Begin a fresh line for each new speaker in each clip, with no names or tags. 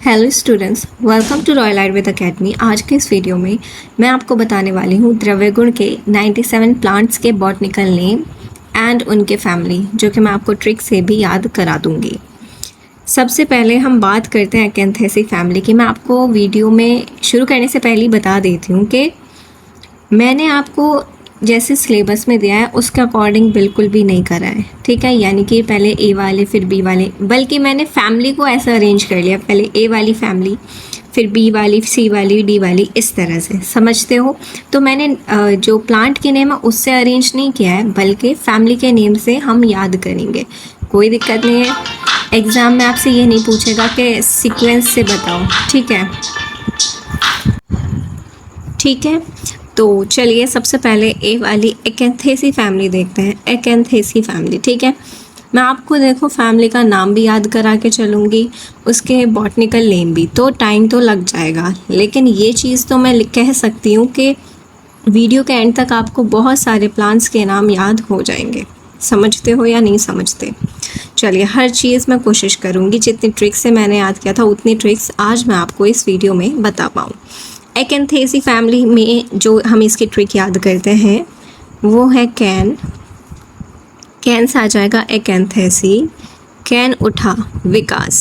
Hello students, welcome to royal Ayurveda academy. आज के इस वीडियो में मैं आपको बताने वाली हूँ द्रव्य गुण के 97 प्लांट्स के बॉटनिकल नेम एंड उनके फैमिली, जो कि मैं आपको ट्रिक से भी याद करा दूँगी। सबसे पहले हम बात करते हैं अकेंथेसी फैमिली की। मैं आपको वीडियो में शुरू करने से पहले ही बता देती हूँ कि मैंने आपको जैसे सिलेबस में दिया है उसके अकॉर्डिंग बिल्कुल भी नहीं करा है, ठीक है। यानी कि पहले ए वाले फिर बी वाले, बल्कि मैंने फैमिली को ऐसा अरेंज कर लिया, पहले ए वाली फैमिली फिर बी वाली, सी वाली, डी वाली, इस तरह से, समझते हो। तो मैंने जो प्लांट के नेम है उससे अरेंज नहीं किया है, बल्कि फैमिली के नेम से हम याद करेंगे। कोई दिक्कत नहीं है, एग्ज़ाम में आपसे ये नहीं पूछेगा कि सीक्वेंस से बताओ, ठीक है। ठीक है, तो चलिए सबसे पहले ए वाली एकेंथेसी फैमिली देखते हैं। एकेंथेसी फैमिली, ठीक है। मैं आपको देखो फैमिली का नाम भी याद करा के चलूँगी, उसके बॉटनिकल नेम भी, तो टाइम तो लग जाएगा, लेकिन ये चीज़ तो मैं कह सकती हूँ कि वीडियो के एंड तक आपको बहुत सारे प्लांट्स के नाम याद हो जाएंगे। समझते हो या नहीं समझते? चलिए, हर चीज़ मैं कोशिश करूँगी, जितनी ट्रिक्स से मैंने याद किया था उतनी ट्रिक्स आज मैं आपको इस वीडियो में बता पाऊँ। एकेंथेसी फैमिली में जो हम इसकी ट्रिक याद करते हैं वो है कैन। कैन से आ जाएगा एकेंथेसी। कैन उठा विकास।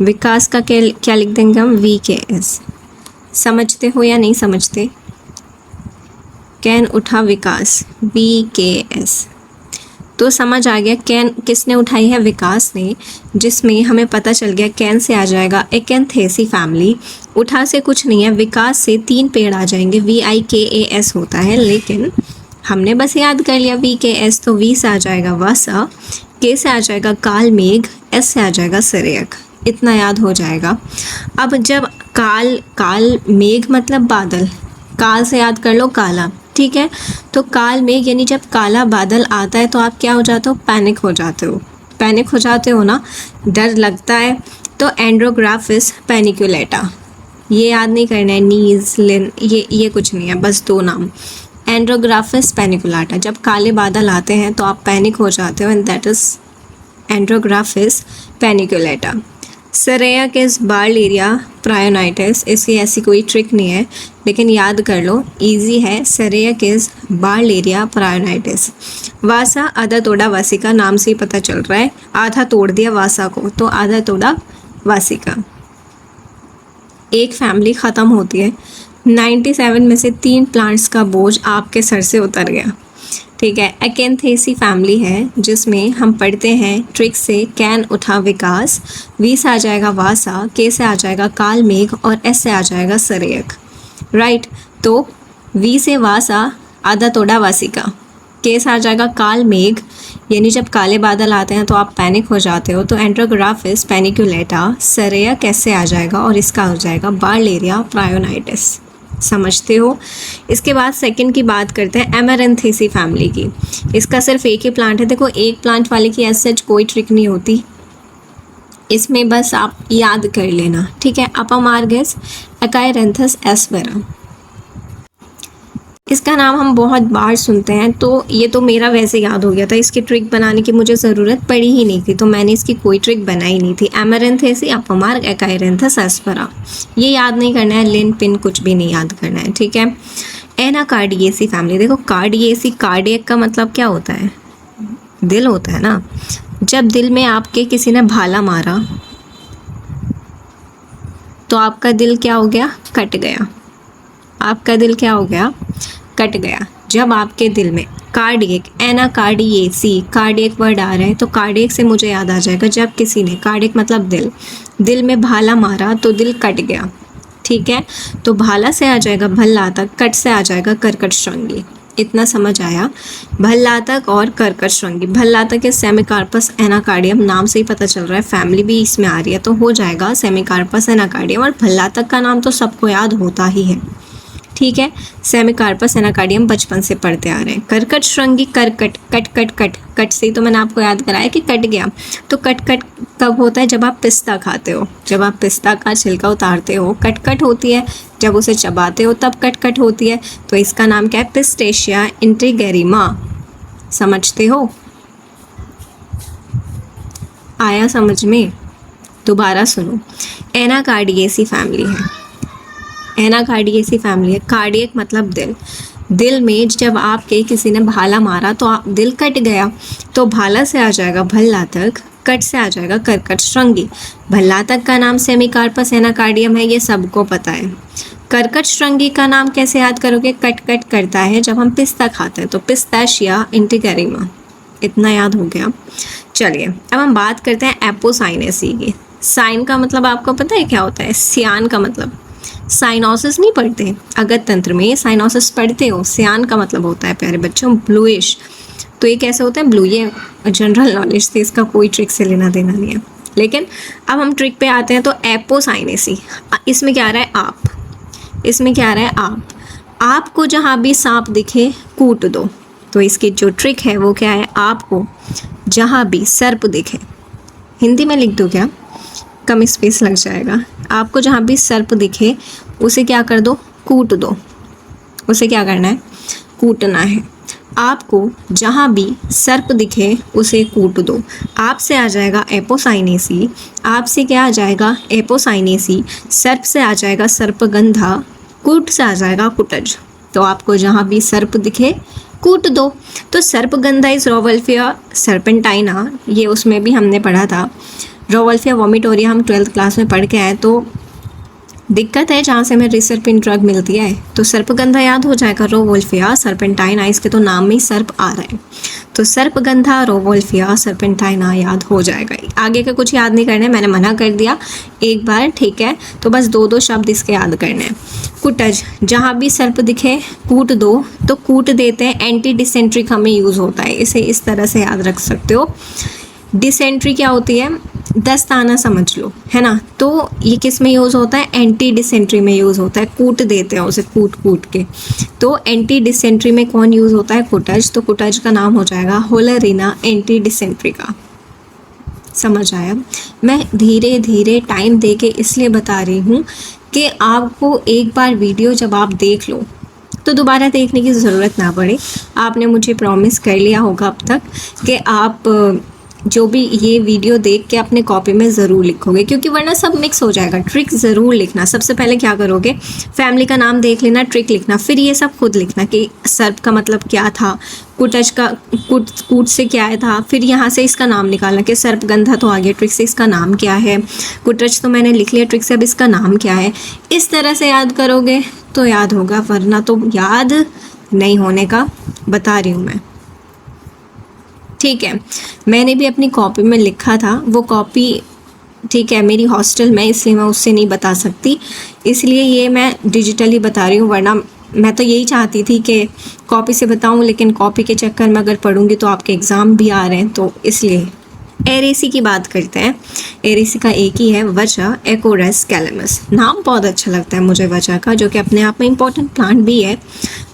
विकास का क्या लिख देंगे हम? VKS। समझते हो या नहीं समझते? कैन उठा विकास, VKS। तो समझ आ गया कैन किसने उठाई है? विकास ने, जिसमें हमें पता चल गया कैन से आ जाएगा एकेंथेसी फैमिली। उठा से कुछ नहीं है, विकास से 3 पेड़ आ जाएंगे, VIKAS होता है, लेकिन हमने बस याद कर लिया VKS, तो V से आ जाएगा वासा, K से आ जाएगा काल मेघ, S से आ जाएगा सरेयक। इतना याद हो जाएगा। अब जब काल मेघ मतलब बादल, काल से याद कर लो काला, ठीक है। तो काल मेघ यानी जब काला बादल आता है तो आप क्या हो जाते हो? पैनिक हो जाते हो। पैनिक हो जाते हो ना, डर लगता है। तो एंड्रोग्राफिस पैनिकुलेटा, ये याद नहीं करना है, नीज लिन, ये कुछ नहीं है, बस 2 नाम। एंड्रोग्राफिस पैनिकुलाटा, जब काले बादल आते हैं तो आप पैनिक हो जाते हो, एंड दैट इज एंड्रोग्राफिस पैनिकुलेटा। सरेयक इज बार्लेरिया प्रायोनाइटिस। इसकी ऐसी कोई ट्रिक नहीं है, लेकिन याद कर लो, इजी है। सरेयक इज बार्लेरिया प्रायोनाइटिस। वासा आधा तोड़ा वासिका, नाम से ही पता चल रहा है, आधा तोड़ दिया वासा को, तो आधा तोड़ा वासिका। एक फैमिली ख़त्म होती है, 97 में से 3 प्लांट्स का बोझ आपके सर से उतर गया, ठीक है। एकेंथेसी फैमिली है, जिसमें हम पढ़ते हैं ट्रिक से कैन उठा विकास, V से आ जाएगा वासा, K से आ जाएगा काल मेघ और S से आ जाएगा सरेयक, राइट। तो V से वासा, आधा तोड़ा वासिका, K से आ जाएगा काल मेघ, यानी जब काले बादल आते हैं तो आप पैनिक हो जाते हो, तो एंड्रोग्राफिस पैनिकुलेटा। सरेयक कैसे आ जाएगा और इसका हो जाएगा बार्लेरिया प्रायोनाइटिस। समझते हो? इसके बाद सेकंड की बात करते हैं एमरैंथेसी फैमिली की। इसका सिर्फ एक ही प्लांट है। देखो, एक प्लांट वाले की ऐसे सच कोई ट्रिक नहीं होती, इसमें बस आप याद कर लेना, ठीक है। अपामार्गस एकाइरेंथस एस्पेरा, इसका नाम हम बहुत बार सुनते हैं, तो ये तो मेरा वैसे याद हो गया था, इसकी ट्रिक बनाने की मुझे ज़रूरत पड़ी ही नहीं थी, तो मैंने इसकी कोई ट्रिक बनाई नहीं थी। एमरैंथेसी, अपामार्ग, एकाइरेंथस एस्पेरा, ये याद नहीं करना है, लिन पिन कुछ भी नहीं याद करना है, ठीक है। एनाकार्डियेसी फैमिली, देखो कार्डियेसी, कार्डियक का मतलब क्या होता है? दिल होता है ना। जब दिल में आपके किसी ने भाला मारा तो आपका दिल क्या हो गया? कट गया। आपका दिल क्या हो गया? कट गया। जब आपके दिल में कार्डियक, एनाकार्डियेसी, कार्डियक वर्ड आ रहा है, तो कार्डियक से मुझे याद आ जाएगा जब किसी ने, कार्डियक मतलब दिल में भाला मारा तो दिल कट गया, ठीक है। तो भाला से आ जाएगा भल्लातक, कट से आ जाएगा कर्कट श्रृंगी। इतना समझ आया? भल्लातक और कर्कट श्रृंगी। भल्लातक के सेमिकार्पस एनाकार्डियम, नाम से ही पता चल रहा है, फैमिली भी इसमें आ रही है, तो हो जाएगा सेमिकार्पस एनाकार्डियम। और भल्लातक का नाम तो सबको याद होता ही है, ठीक है। सेमिकार्पस एनाकार्डियम बचपन से पढ़ते आ रहे हैं। कर्कट श्रृंगी, करकट, कट कट कट, कट से ही तो मैंने आपको याद कराया कि कट गया। तो कट कट कब होता है? जब आप पिस्ता खाते हो, जब आप पिस्ता का छिलका उतारते हो, कट कट होती है। जब उसे चबाते हो तब कट कट होती है। तो इसका नाम क्या है? पिस्टेशिया इंटीगेरिमा। समझते हो? आया समझ में? दोबारा सुनो, एनाकार्डियेसी फैमिली है। एनाकार्डियेसी फैमिली है। कार्डियक मतलब दिल। दिल में जब आपके किसी ने भाला मारा तो आप दिल कट गया, तो भाला से आ जाएगा भल्ला तक, कट से आ जाएगा कर्कट श्रृंगी। भल्ला तक का नाम सेमिकार्पस एनाकार्डियम है, ये सबको पता है। कर्कट श्रृंगी का नाम कैसे याद करोगे? कट कट करता है जब हम पिस्ता खाते हैं, तो पिस्ताशिया इंटीगेरिमा। इतना याद हो गया। चलिए अब हम बात करते हैं एपोसाइनेसी की। साइन का मतलब आपको पता है क्या होता है? सियान का मतलब, साइनोसिस नहीं पढ़ते अगत तंत्र में, साइनोसिस पढ़ते हो। सियान का मतलब होता है प्यारे बच्चों ब्लूइश। तो ये कैसे होता है? ब्लू, ये जनरल नॉलेज थी, इसका कोई ट्रिक से लेना देना नहीं है। लेकिन अब हम ट्रिक पे आते हैं। तो एपोसाइनेसी, इसमें क्या आ रहा है? आप। इसमें क्या आ रहा है? आप। आपको जहाँ भी सांप दिखे कूट दो। तो इसकी जो ट्रिक है वो क्या है? आपको जहाँ भी सर्प दिखे, हिंदी में लिख दो क्या, कम स्पेस लग जाएगा। आपको जहाँ भी सर्प दिखे उसे क्या कर दो? कूट दो। उसे क्या करना है? कूटना है। आपको जहाँ भी सर्प दिखे उसे कूट दो। आपसे आ जाएगा एपोसाइनेसी। आपसे क्या आ जाएगा? एपोसाइनेसी। सर्प से आ जाएगा सर्पगंधा। कूट से आ जाएगा कुटज। तो आपको जहाँ भी सर्प दिखे कूट दो। तो सर्पगंधा इज रोवल्फिया सर्पेंटाइना, ये उसमें भी हमने पढ़ा था। रोवल्फिया वोमिटोरिया हम 12th क्लास में पढ़ के आए। तो दिक्कत है जहाँ से हमें रिसर्पिन ड्रग मिलती है, तो सर्पगंधा याद हो जाएगा। रोवोल्फिया सर्पेंटाइना, इसके तो नाम में ही सर्प आ रहा है, तो सर्पगंधा रोवोल्फिया सर्पेंटाइना याद हो जाएगा। आगे का कुछ याद नहीं करना है, मैंने मना कर दिया एक बार, ठीक है। तो बस दो दो शब्द इसके याद करने हैं। कुटज, जहाँ भी सर्प दिखे कूट दो, तो कूट देते हैं। एंटी डिसेंट्रिक हमें यूज़ होता है, इसे इस तरह से याद रख सकते हो। डिसेंट्री क्या होती है? दस्ताना समझ लो, है ना। तो ये किस में यूज़ होता है? एंटी डिसेंट्री में यूज़ होता है। कूट देते हैं उसे, कूट कूट के। तो एंटी डिसेंट्री में कौन यूज़ होता है? कुटज। तो कुटज का नाम हो जाएगा होलरीना एंटी डिसेंट्री का। समझ आया? मैं धीरे धीरे टाइम दे के इसलिए बता रही हूँ कि आपको एक बार वीडियो जब आप देख लो तो दोबारा देखने की ज़रूरत ना पड़े। आपने मुझे प्रॉमिस कर लिया होगा अब तक कि आप जो भी ये वीडियो देख के अपने कॉपी में ज़रूर लिखोगे, क्योंकि वरना सब मिक्स हो जाएगा। ट्रिक ज़रूर लिखना। सबसे पहले क्या करोगे? फैमिली का नाम देख लेना, ट्रिक लिखना, फिर ये सब खुद लिखना कि सर्प का मतलब क्या था, कुटज का कूट से क्या था, फिर यहाँ से इसका नाम निकालना कि सर्पगंधा तो आ गया, ट्रिक से इसका नाम क्या है, कुटज तो मैंने लिख लिया, ट्रिक से अब इसका नाम क्या है। इस तरह से याद करोगे तो याद होगा, वरना तो याद नहीं होने का बता रही हूँ मैं, ठीक है। मैंने भी अपनी कॉपी में लिखा था, वो कॉपी ठीक है मेरी हॉस्टल में, इसलिए मैं उससे नहीं बता सकती, इसलिए ये मैं डिजिटली बता रही हूँ। वरना मैं तो यही चाहती थी कि कॉपी से बताऊँ, लेकिन कॉपी के चक्कर में अगर पढ़ूँगी तो आपके एग्ज़ाम भी आ रहे हैं, तो इसलिए। एरेसी की बात करते हैं। एरेसी का एक ही है, वचा एकोरस कैलेमस। नाम बहुत अच्छा लगता है मुझे वचा का, जो कि अपने आप में इम्पोर्टेंट प्लांट भी है।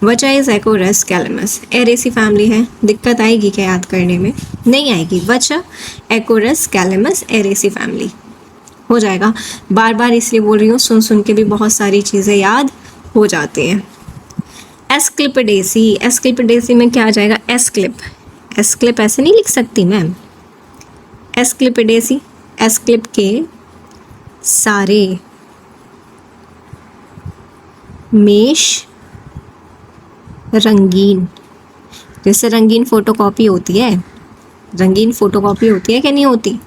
वचा is Acorus calamus, Araceae family है। दिक्कत आएगी क्या याद करने में? नहीं आएगी। वचा एकोरस कैलेमस एरेसी फैमिली हो जाएगा। बार बार इसलिए बोल रही हूँ, सुन सुन के भी बहुत सारी चीज़ें याद हो जाती हैं। एस्क्लिपिडेसी, एस्क्लिपिडेसी में क्या आ जाएगा? एस्क्लिप। एस्क्लिप ऐसे नहीं लिख सकती मैम। एस्क्लिपिडेसी, एस्क्लिप के सारे मेष रंगीन, जैसे रंगीन फोटोकॉपी होती है, रंगीन फोटोकॉपी होती है कि नहीं होती,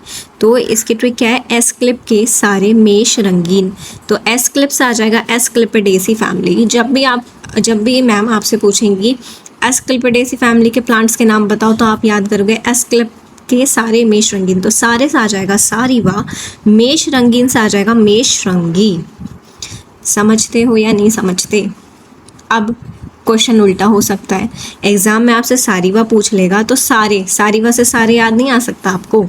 तो इसकी ट्रिक क्या है? एस्क्लिप के सारे मेष रंगीन। तो एस्क्लिप से आ जाएगा एस्क्लिपिडेसी फैमिली। जब भी मैम आपसे पूछेंगी एस्क्लिपिडेसी फैमिली के प्लांट्स के नाम बताओ, तो आप याद करोगे एस्क्लिप के सारे मेष रंगीन। तो सारे से आ जाएगा सारीवा, मेष रंगीन से आ जाएगा मेष रंगी। समझते हो या नहीं समझते? अब क्वेश्चन उल्टा हो सकता है, एग्जाम में आपसे सारीवा पूछ लेगा तो सारीवा से सारे याद नहीं आ सकता आपको।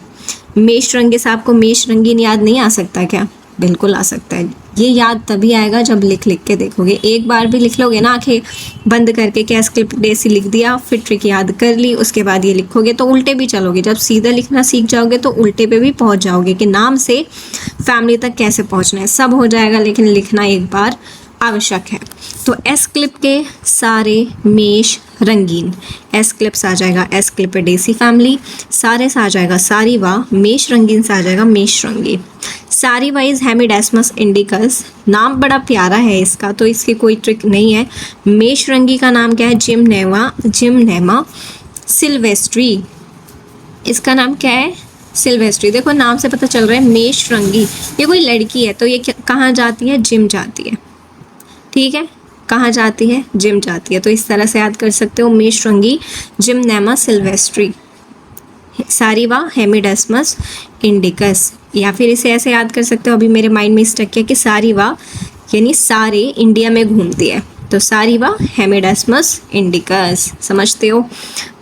मेष रंगी से आपको मेष रंगीन याद नहीं आ सकता क्या? बिल्कुल आ सकता है। ये याद तभी आएगा जब लिख लिख के देखोगे। एक बार भी लिख लोगे ना आंखें बंद करके कि एस्क्लिपिडेसी लिख दिया, फिर ट्रिक याद कर ली, उसके बाद ये लिखोगे तो उल्टे भी चलोगे। जब सीधा लिखना सीख जाओगे तो उल्टे पे भी पहुंच जाओगे कि नाम से फैमिली तक कैसे पहुंचना है, सब हो जाएगा। लेकिन लिखना एक बार आवश्यक है। तो एस क्लिप के सारे मेष रंगीन, एस क्लिप्स आ जाएगा एस्क्लिपिडेसी फैमिली, सारे से आ जाएगा सारीवा, मेष रंगीन से आ जाएगा मेष रंगी। सारीवा इज हेमिडेस्मस इंडिकस, नाम बड़ा प्यारा है इसका, तो इसकी कोई ट्रिक नहीं है। मेष रंगी का नाम क्या है? जिमनेमा सिल्वेस्ट्री, इसका नाम क्या है? सिल्वेस्ट्री। देखो नाम से पता चल रहा है मेष रंगी, ये कोई लड़की है, तो ये कहाँ जाती है? जिम जाती है, ठीक है, कहाँ जाती है? जिम जाती है। तो इस तरह से याद कर सकते हो, मेष रंगी जिमनेमा सिल्वेस्ट्री, सारीवा हेमिडेस्मस इंडिकस, या फिर इसे ऐसे याद कर सकते हो, अभी मेरे माइंड में स्टक है कि सारीवा यानी सारे इंडिया में घूमती है, तो सारीवा हेमिडेस्मस इंडिकस, समझते हो।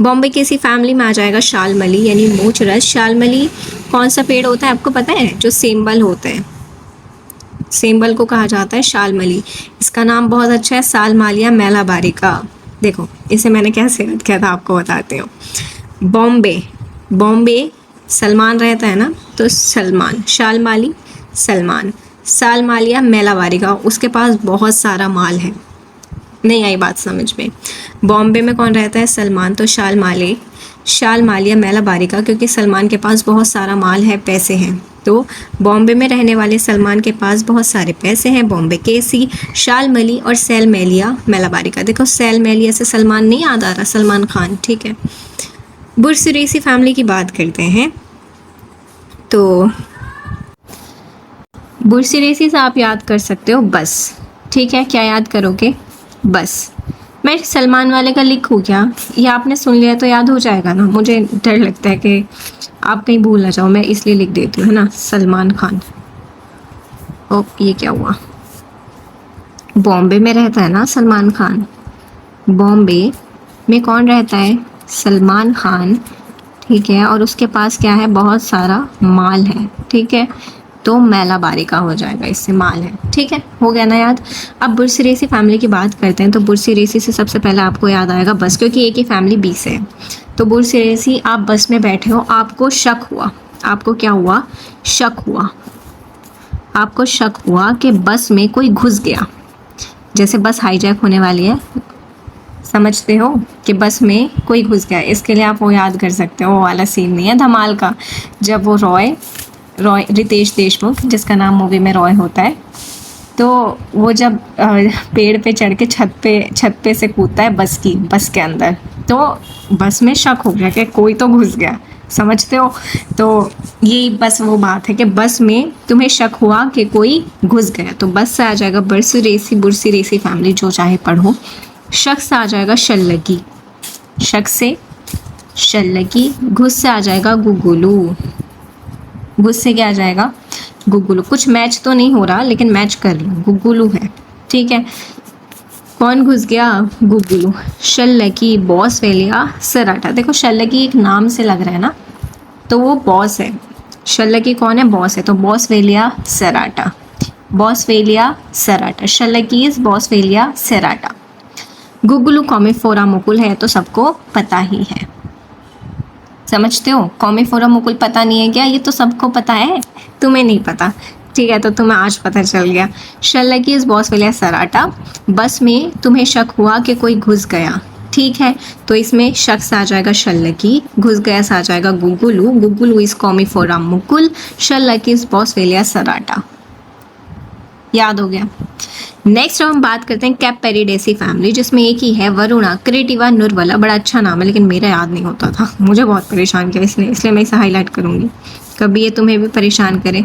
बॉम्बे की इसी फैमिली में आ जाएगा शालमली यानी मोचरस। शालमली कौन सा पेड़ होता है आपको पता है? जो सेम्बल होते हैं, सेम्बल को कहा जाता है शालमली। इसका नाम बहुत अच्छा है, सालमालिया मैलाबारिका। देखो इसे मैंने कैसे याद किया था आपको बताती हूँ। बॉम्बे सलमान रहता है ना, तो सलमान, शालमाली सलमान, सालमालिया मैलाबारिका, उसके पास बहुत सारा माल है। नहीं आई बात समझ में? बॉम्बे में कौन रहता है? सलमान, तो शालमालिया मैलाबारिका, क्योंकि सलमान के पास बहुत सारा माल है, पैसे हैं, तो बॉम्बे में रहने वाले सलमान के पास बहुत सारे पैसे हैं। बॉम्बे केसी, शालमली और सैलमेलिया मैलाबारिका। देखो सैलमेलिया से सलमान नहीं याद आ रहा, सलमान खान, ठीक है। बुर्सरेसी फैमिली की बात करते हैं, तो बुर्सरेसी से आप याद कर सकते हो बस, ठीक है। क्या याद करोगे? बस। मैं सलमान वाले का लिखूँ क्या? ये आपने सुन लिया तो याद हो जाएगा ना, मुझे डर लगता है कि आप कहीं भूल ना जाओ, मैं इसलिए लिख देती हूँ, है ना, सलमान खान। ओ ये क्या हुआ? बॉम्बे में रहता है ना सलमान खान, बॉम्बे में कौन रहता है? सलमान खान, ठीक है, और उसके पास क्या है? बहुत सारा माल है, ठीक है, तो मैलाबारिका हो जाएगा, इससे माल है, ठीक है, हो गया ना याद। अब बुर्सरेसी फैमिली की बात करते हैं, तो बुर्सरेसी से सबसे पहले आपको याद आएगा बस, क्योंकि एक ही फैमिली 20 है। तो बुर्सरेसी, आप बस में बैठे हो, आपको शक हुआ, आपको क्या हुआ? शक हुआ, आपको शक हुआ कि बस में कोई घुस गया, जैसे बस हाईजैक होने वाली है, समझते हो कि बस में कोई घुस गया। इसके लिए आप वो याद कर सकते हो, वो वाला सीन नहीं है धमाल का, जब वो रितेश देशमुख, जिसका नाम मूवी में रॉय होता है, तो वो जब पेड़ पे चढ़ के छत पे से कूदता है बस के अंदर, तो बस में शक हो गया कि कोई तो घुस गया, समझते हो। तो यही बस वो बात है कि बस में तुम्हें शक हुआ कि कोई घुस गया, तो बस से आ जाएगा बुर्सरेसी फैमिली, जो चाहे पढ़ो। शक से आ जाएगा शल्लगी, शक से शल्लगी। घुस से आ जाएगा गुगुलू, घुस से क्या आ जाएगा? गुगुलू। कुछ मैच तो नहीं हो रहा, लेकिन मैच कर लो, गुगुलू है, ठीक है। कौन घुस गया? गुगुलू। शल्लगी, बॉस वेलिया सराटा। देखो शल्लगी एक नाम से लग रहा है ना, तो वो बॉस है। शल्लगी कौन है? बॉस है, तो boss वेलिया सराटा, boss वेलिया सराटा, शल्लगी is boss वेलिया सराटा। Guggulu कॉमिफोरा Mukul है, तो सबको पता ही है, समझते हो। कॉमिफोरा मुकुल पता नहीं है क्या? ये तो सबको पता है, तुम्हें नहीं पता, ठीक है, तो तुम्हें आज पता चल गया। शल्लगी इज बॉस वेलिया सराटा। बस में तुम्हें शक हुआ कि कोई घुस गया, ठीक है, तो इसमें शख्स आ जाएगा शल्लगी, घुस गया से आ जाएगा guggulu, guggulu is कॉमिफोरा Mukul, शल्लगी is boss वेलिया सराटा। याद हो गया। नेक्स्ट हम बात करते हैं कैपेरिडेसी फैमिली, जिसमें एक ही है वरुणा क्रिएटिवा नुरवला। बड़ा अच्छा नाम है, लेकिन मेरा याद नहीं होता था, मुझे बहुत परेशान किया इसलिए मैं इसे हाईलाइट करूँगी, कभी ये तुम्हें भी परेशान करे,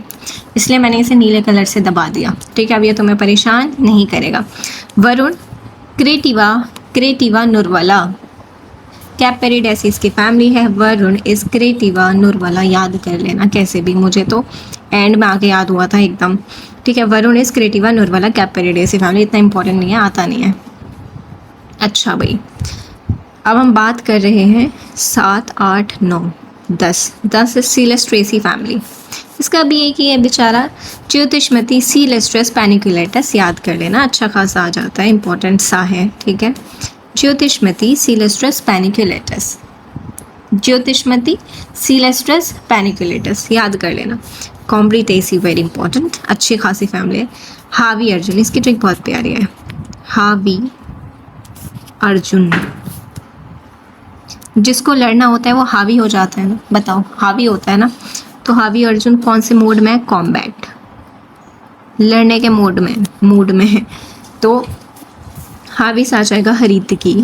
इसलिए मैंने इसे नीले कलर से दबा दिया, ठीक है। अब ये तुम्हें परेशान नहीं करेगा। वरुण क्रिएटिवा नुरवला, कैपेरिडेसिस की फैमिली है। वरुण इज क्रिएटिवा नुरवला, याद कर लेना कैसे भी, मुझे तो एंड में आके याद हुआ था एकदम, ठीक है। वरुण इज क्रिएटिवा नुरवला कैपेरिडेसी फैमिली, इतना इंपॉर्टेंट नहीं है, आता नहीं है। अच्छा भाई, अब हम बात कर रहे हैं 7, 8, 9, 10 सीलेस्ट्रेसी फैमिली। इसका भी एक ही है बेचारा, ज्योतिषमती सीलेस्ट्रेस पैनिकुलेटस, याद कर लेना, अच्छा खासा आ जाता है, इंपॉर्टेंट सा है, ठीक है। ज्योतिषमती सीलेस्ट्रेस पैनिकुलेटस, ज्योतिषमती सीलेस्ट्रेस पैनिकुलेटस, याद कर लेना। कॉम्ब्रिटेसी वेरी इंपॉर्टेंट, अच्छी खासी फैमिली है। हावी अर्जुन, इसकी ट्रिक बहुत प्यारी है। हावी अर्जुन, जिसको लड़ना होता है वो हावी हो जाता है ना, बताओ हावी होता है ना। तो हावी अर्जुन कौन से मोड में है? कॉम्बैट, लड़ने के मूड में है। तो हावी से आ जाएगा हरितकी,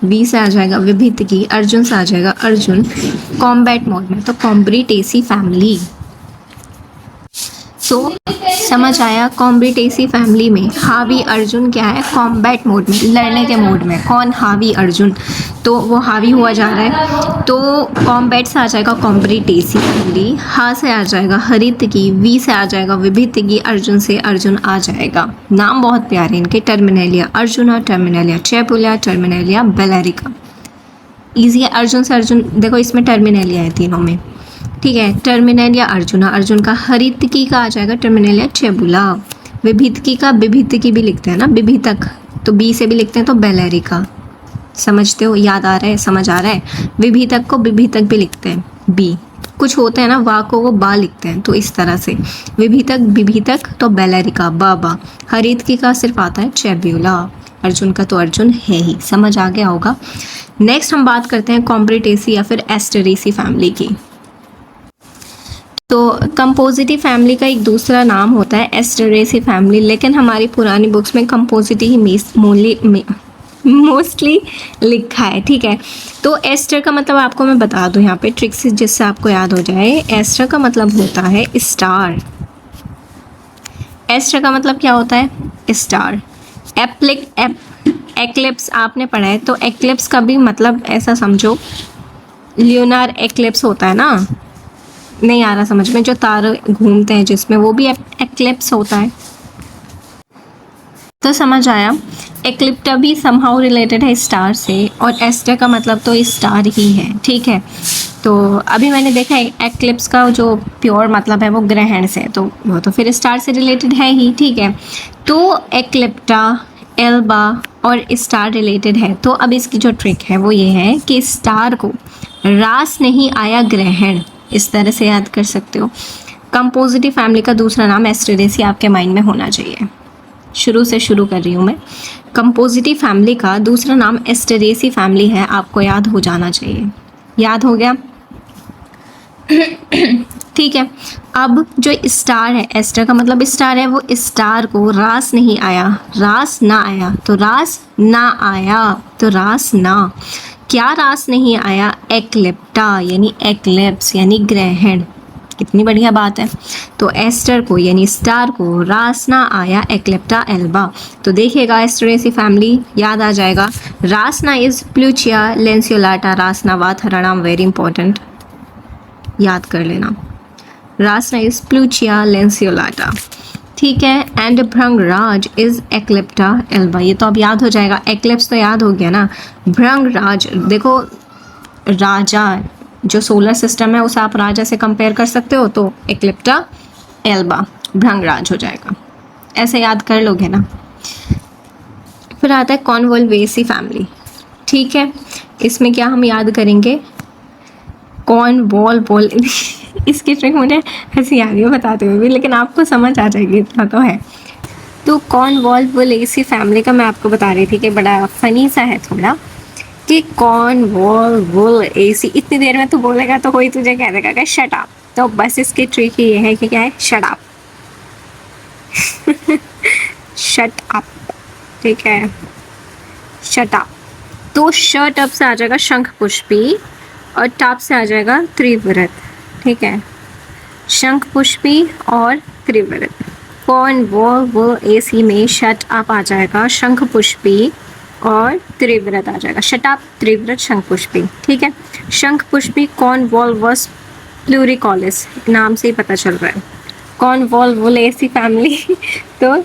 वी से आ जाएगा विभितकी, अर्जुन से आ जाएगा अर्जुन कॉम्बैट मोड में, तो कॉम्ब्रिटेसी फैमिली। तो समझ आया, कॉम्ब्रिटेसी फैमिली में हावी अर्जुन क्या है? कॉम्बैट मोड में, लड़ने के मोड में। कौन? हावी अर्जुन, तो वो हावी हुआ जा रहा है। तो कॉम्बैट से आ जाएगा कॉम्ब्रिटेसी फैमिली, हा से आ जाएगा हरितकी, वी से आ जाएगा विभितकी, अर्जुन से अर्जुन आ जाएगा। नाम बहुत प्यारे इनके, Terminalia arjuna, Terminalia chebula, Terminalia bellerica. Easy है। अर्जुन से अर्जुन, देखो इसमें टर्मिनेलिया है तीनों में, ठीक है। टर्मिनेलिया अर्जुना, अर्जुन का हरितकी का आ जाएगा टर्मिनेलिया चेबुला। विभितकी का बिभितकी भी लिखते हैं ना, बिभितक, तो बी से भी लिखते हैं तो बेलेरिका। समझते हो? याद आ रहा है? समझ आ रहा है? विभितक को बिभितक भी लिखते हैं, बी। कुछ होते हैं ना वा को वो बा लिखते हैं, तो इस तरह से विभितक बिभितक तो बेलेरिका बाबा। हरितकी का सिर्फ आता है चेब्यूला, अर्जुन का तो अर्जुन है ही। समझ आ गया होगा। नेक्स्ट हम बात करते हैं कॉम्ब्रिटेसी या फिर एस्टरेसी फैमिली की। तो कंपोजिटी फैमिली का एक दूसरा नाम होता है एस्टरेसी फैमिली, लेकिन हमारी पुरानी बुक्स में कंपोजिटी ही मोस्टली लिखा है, ठीक है। तो एस्टर का मतलब आपको मैं बता दूं यहाँ पे ट्रिक से, जिससे आपको याद हो जाए। एस्टर का मतलब होता है स्टार। एस्टर का मतलब क्या होता है? स्टार। एक्लिप्स आपने पढ़ा है, तो एक्लिप्स का भी मतलब ऐसा समझो, ल्यूनार एक्लिप्स होता है ना, नहीं आ रहा समझ में, जो तारे घूमते हैं जिसमें, वो भी एक्लिप्स होता है। तो समझ आया। एक्लिप्टा भी समहाउ रिलेटेड है स्टार से, और एस्टर का मतलब तो स्टार ही है, ठीक है। तो अभी मैंने देखा है एक्लिप्स का जो प्योर मतलब है वो ग्रहण से, तो वो तो फिर स्टार से रिलेटेड है ही, ठीक है। तो एक्लिप्टा, एल्बा और स्टार रिलेटेड है। तो अब इसकी जो ट्रिक है वो ये है कि स्टार को रास नहीं आया ग्रहण, इस तरह से याद कर सकते हो। कंपोजिटिव फैमिली का दूसरा नाम एस्टरेसी आपके माइंड में होना चाहिए। शुरू से शुरू कर रही हूँ मैं। कंपोजिटिव फैमिली का दूसरा नाम एस्टरेसी फैमिली है, आपको याद हो जाना चाहिए। याद हो गया? ठीक है। अब जो स्टार है, एस्टर का मतलब स्टार है, वो स्टार को रास नहीं आया, रास ना आया, तो रास ना आया, तो रास ना, क्या रास नहीं आया? एक्लिप्टा यानी एक्लिप्स यानी ग्रहण। कितनी बढ़िया बात है। तो एस्टर को यानी स्टार को रास ना आया एक्लिप्टा एल्बा। तो देखिएगा एस्टरेसी फैमिली याद आ जाएगा। रासना इज प्लूचिया लेंसियोलाटा, रासना वात हरणाम, वेरी इंपॉर्टेंट, याद कर लेना। रासना इज प्लूचिया लेंसियोलाटा, ठीक है। एंड भृंगराज इज एक्लिप्टा एल्बा, ये तो अब याद हो जाएगा। एक्लिप्स तो याद हो गया ना। भृंगराज, देखो राजा, जो सोलर सिस्टम है उसे आप राजा से कंपेयर कर सकते हो, तो एक्लिप्टा एल्बा भृंगराज हो जाएगा। ऐसे याद कर लोगे ना। फिर आता है कॉर्नवालिसेसी फैमिली, ठीक है। इसमें क्या हम याद करेंगे? कॉर्नवाल इसकी ट्रिक मुझे हंसी आ रही है बताते हुए भी, लेकिन आपको समझ आ जाएगी, इतना तो है। तो कॉर्नवालिसेसी फैमिली का मैं आपको बता रही थी कि बड़ा फनी सा है थोड़ा, कि कॉर्नवालिसेसी, इतनी देर में तू बोलेगा तो कोई तुझे कह देगा कि शट अप। तो बस इसकी ट्रिक ये है कि क्या है? Shut up. शट अप, ठीक है, शट अप। तो शट अप से आ जाएगा शंख पुष्पी, और टॉप से आ जाएगा त्रिव्रत, ठीक है। शंख पुष्पी और त्रिव्रत। कॉर्नवालिसेसी में शट अप आ जाएगा, शंख पुष्पी और त्रिव्रत आ जाएगा। शट अप, त्रिव्रत, शंख पुष्पी, ठीक है। शंख पुष्पी कॉर्नवालिस प्लूरिकॉलिस, नाम से ही पता चल रहा है कॉर्नवालिसेसी फैमिली। तो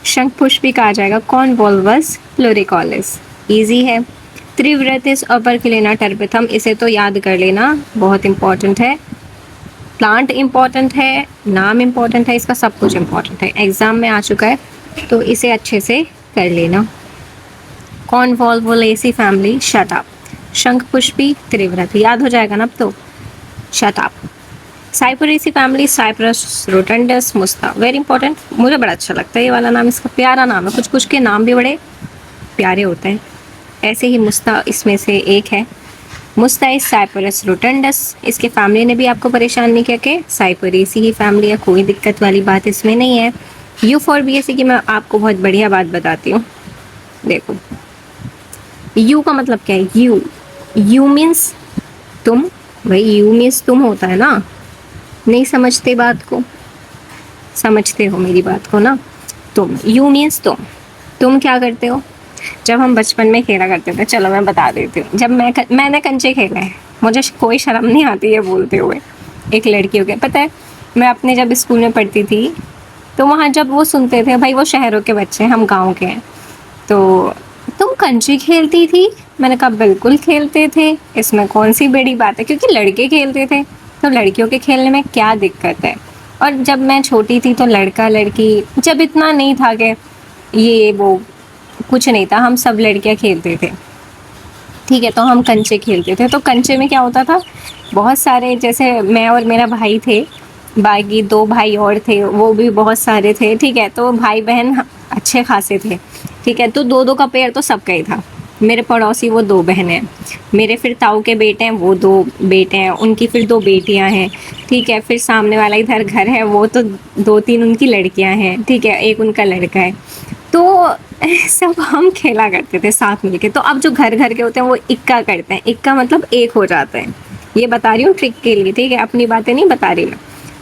शंख पुष्पी का आ जाएगा कॉर्नवालिस प्लूरिकॉलिस, इजी है। त्रिव्रत इज अपर क्लेना टर्पिथम, इसे तो याद कर लेना, बहुत इंपॉर्टेंट है। प्लांट इंपॉर्टेंट है, नाम इंपॉर्टेंट है, इसका सब कुछ इंपॉर्टेंट है, एग्जाम में आ चुका है, तो इसे अच्छे से कर लेना। कॉर्नवालिसेसी फैमिली, शट अप, शंख पुष्पी त्रिव्रत, याद हो जाएगा ना अब तो। Shut up. Cyperaceae family, Cyperus rotundus, मुस्ता, वेरी इंपॉर्टेंट, मुझे बड़ा अच्छा लगता है ये वाला नाम, इसका प्यारा नाम है, कुछ कुछ के नाम भी बड़े प्यारे होते हैं। ऐसे ही मुस्ता इसमें से एक है। मुस्ता इज साइपरस रोटंडस, इसके फैमिली ने भी आपको परेशान नहीं किया कि साइपरेसी ही फैमिली है, कोई दिक्कत वाली बात इसमें नहीं है। यू फॉर बी की मैं आपको बहुत बढ़िया बात बताती हूँ। देखो यू का मतलब क्या है, यू मीन्स तुम, भाई यू मीन्स तुम होता है ना, नहीं समझते बात को, समझते हो मेरी बात को ना, तुम, यू मीन्स तुम क्या करते हो, जब हम बचपन में खेला करते थे, चलो मैं बता देती हूँ, जब मैंने कंचे खेले हैं, मुझे कोई शर्म नहीं आती है बोलते हुए, एक लड़की हो गया, पता है मैं अपने जब स्कूल में पढ़ती थी तो वहाँ जब वो सुनते थे, भाई वो शहरों के बच्चे हैं, हम गाँव के हैं, तो तुम कंचे खेलती थी, मैंने कहा बिल्कुल खेलते थे, इसमें कौन सी बड़ी बात है, क्योंकि लड़के खेलते थे, तो लड़कियों के खेलने में क्या दिक्कत है। और जब मैं छोटी थी तो लड़का लड़की जब इतना नहीं था कि ये वो कुछ नहीं था, हम सब लड़कियां खेलते थे, ठीक है, तो हम कंचे खेलते थे, तो कंचे में क्या होता था, बहुत सारे, जैसे मैं और मेरा भाई थे, बाकी दो भाई और थे, वो भी बहुत सारे थे, ठीक है, तो भाई बहन अच्छे खासे थे, ठीक है, तो दो दो का पेड़ तो सबका ही था। मेरे पड़ोसी वो दो बहनें हैं, मेरे फिर ताऊ के बेटे हैं वो दो बेटे हैं, उनकी फिर दो बेटियां हैं, ठीक है, फिर सामने वाला इधर घर है वो तो दो तीन उनकी लड़कियां हैं, ठीक है, एक उनका लड़का है, तो सब हम खेला करते थे साथ मिलके। तो अब जो घर घर के होते हैं वो इक्का करते हैं, इक्का मतलब एक हो जाते हैं, ये बता रही हूँ ट्रिक के लिए, ठीक है, अपनी बातें नहीं बता रही मैं।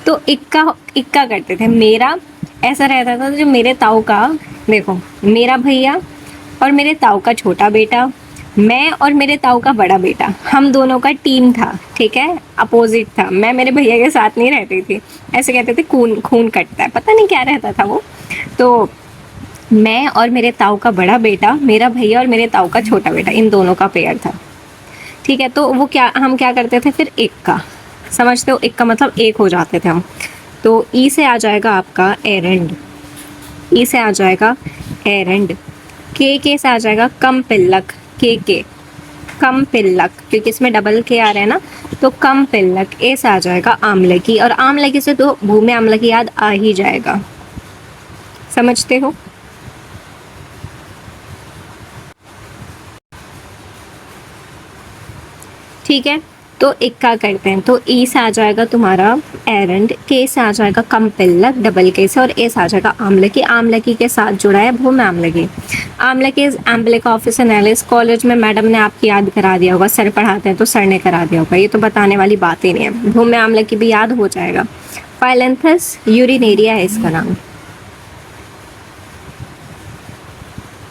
तो इक्का इक्का करते थे, मेरा ऐसा रहता था, जो मेरे ताऊ का, देखो मेरा भैया और मेरे ताऊ का छोटा बेटा, मैं और मेरे ताऊ का बड़ा बेटा, हम दोनों का टीम था, ठीक है, अपोजिट था, मैं मेरे भैया के साथ नहीं रहती थी, ऐसे कहते थे खून खून कटता है, पता नहीं क्या रहता था वो। तो मैं और मेरे ताऊ का बड़ा बेटा, मेरा भैया और मेरे ताऊ का छोटा बेटा, इन दोनों का पेयर था, ठीक है, तो वो क्या, हम क्या करते थे फिर, एक का, समझते हो, एक का मतलब एक हो जाते थे हम। तो ई से आ जाएगा आपका एरेंड, ई से आ जाएगा एरेंड, के से आ जाएगा कम पिल्लक, के कम पिल्लक, क्योंकि इसमें डबल के आ रहे हैं ना, तो कम पिल्लक, ए से आ जाएगा आमलकी, और आमलकी से तो भूमि आमलकी याद आ ही जाएगा, समझते हो। ठीक है, तो इक्का करते हैं, तो ई से आ जाएगा तुम्हारा एरंड, के से आ जाएगा कम्पिल्लक डबल के से, और ए से आ जाएगा आमलकी, आमलकी के साथ जुड़ा है भूमि आमलकी। आमलकी इज एम्बलिका ऑफिस एनालिस, कॉलेज में मैडम ने आपकी याद करा दिया होगा, सर पढ़ाते हैं तो सर ने करा दिया होगा, ये तो बताने वाली बात ही नहीं है, भूमि आमलकी भी याद हो जाएगा। फाइलेंथस यूरिनेरिया है इसका नाम,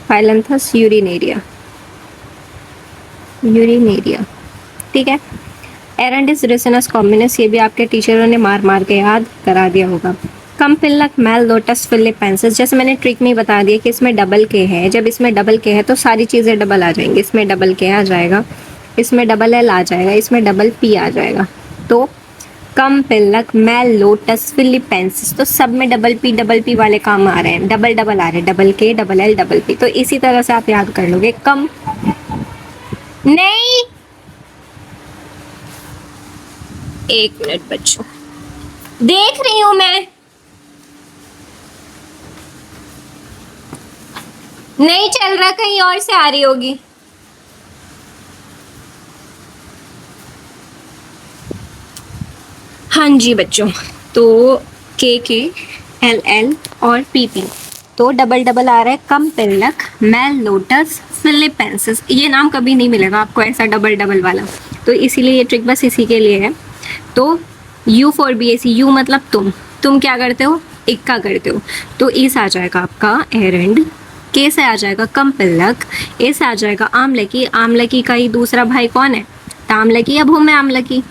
फाइलेंथस यूरिनेरिया, यूरिनेरिया, ठीक है। एरंडिस रिसिनस कॉम्बिनस, ये भी आपके टीचरों ने मार मार के याद करा दिया होगा। कम्पिल्लक मेल लोटस फिलिपेंसिस, जैसे मैंने ट्रिक में ही बता दिया कि इसमें डबल के है, जब इसमें डबल के है तो सारी चीज़ें डबल आ जाएंगी, इसमें डबल के आ जाएगा, इसमें डबल एल आ जाएगा, इसमें डबल पी आ जाएगा, तो कम्पिल्लक मेल लोटस फिलिपेंसिस, तो सब में डबल पी वाले काम आ रहे हैं, डबल डबल आ रहे हैं, डबल के डबल एल डबल पी, तो इसी तरह से आप याद कर लोगे। कम नहीं, एक मिनट बच्चों, देख रही हूं मैं, नहीं चल रहा, कहीं और से आ रही होगी। हाँ जी बच्चों, तो के एल एल और पी पी, तो डबल डबल आ रहा है, कम्पिल्लक मेल लोटस फिलिपेंसिस, ये नाम कभी नहीं मिलेगा आपको ऐसा डबल डबल वाला, तो इसीलिए ये ट्रिक बस इसी के लिए है। तो U for B A C, U मतलब तुम क्या करते हो, इक्का करते हो, तो ई से आ जाएगा आपका एरंड, के से आ जाएगा कम्पिल्लक, ए से आ जाएगा आमलकी, आमलकी का ही दूसरा भाई कौन है, तामलकी या भूमि आमलकी,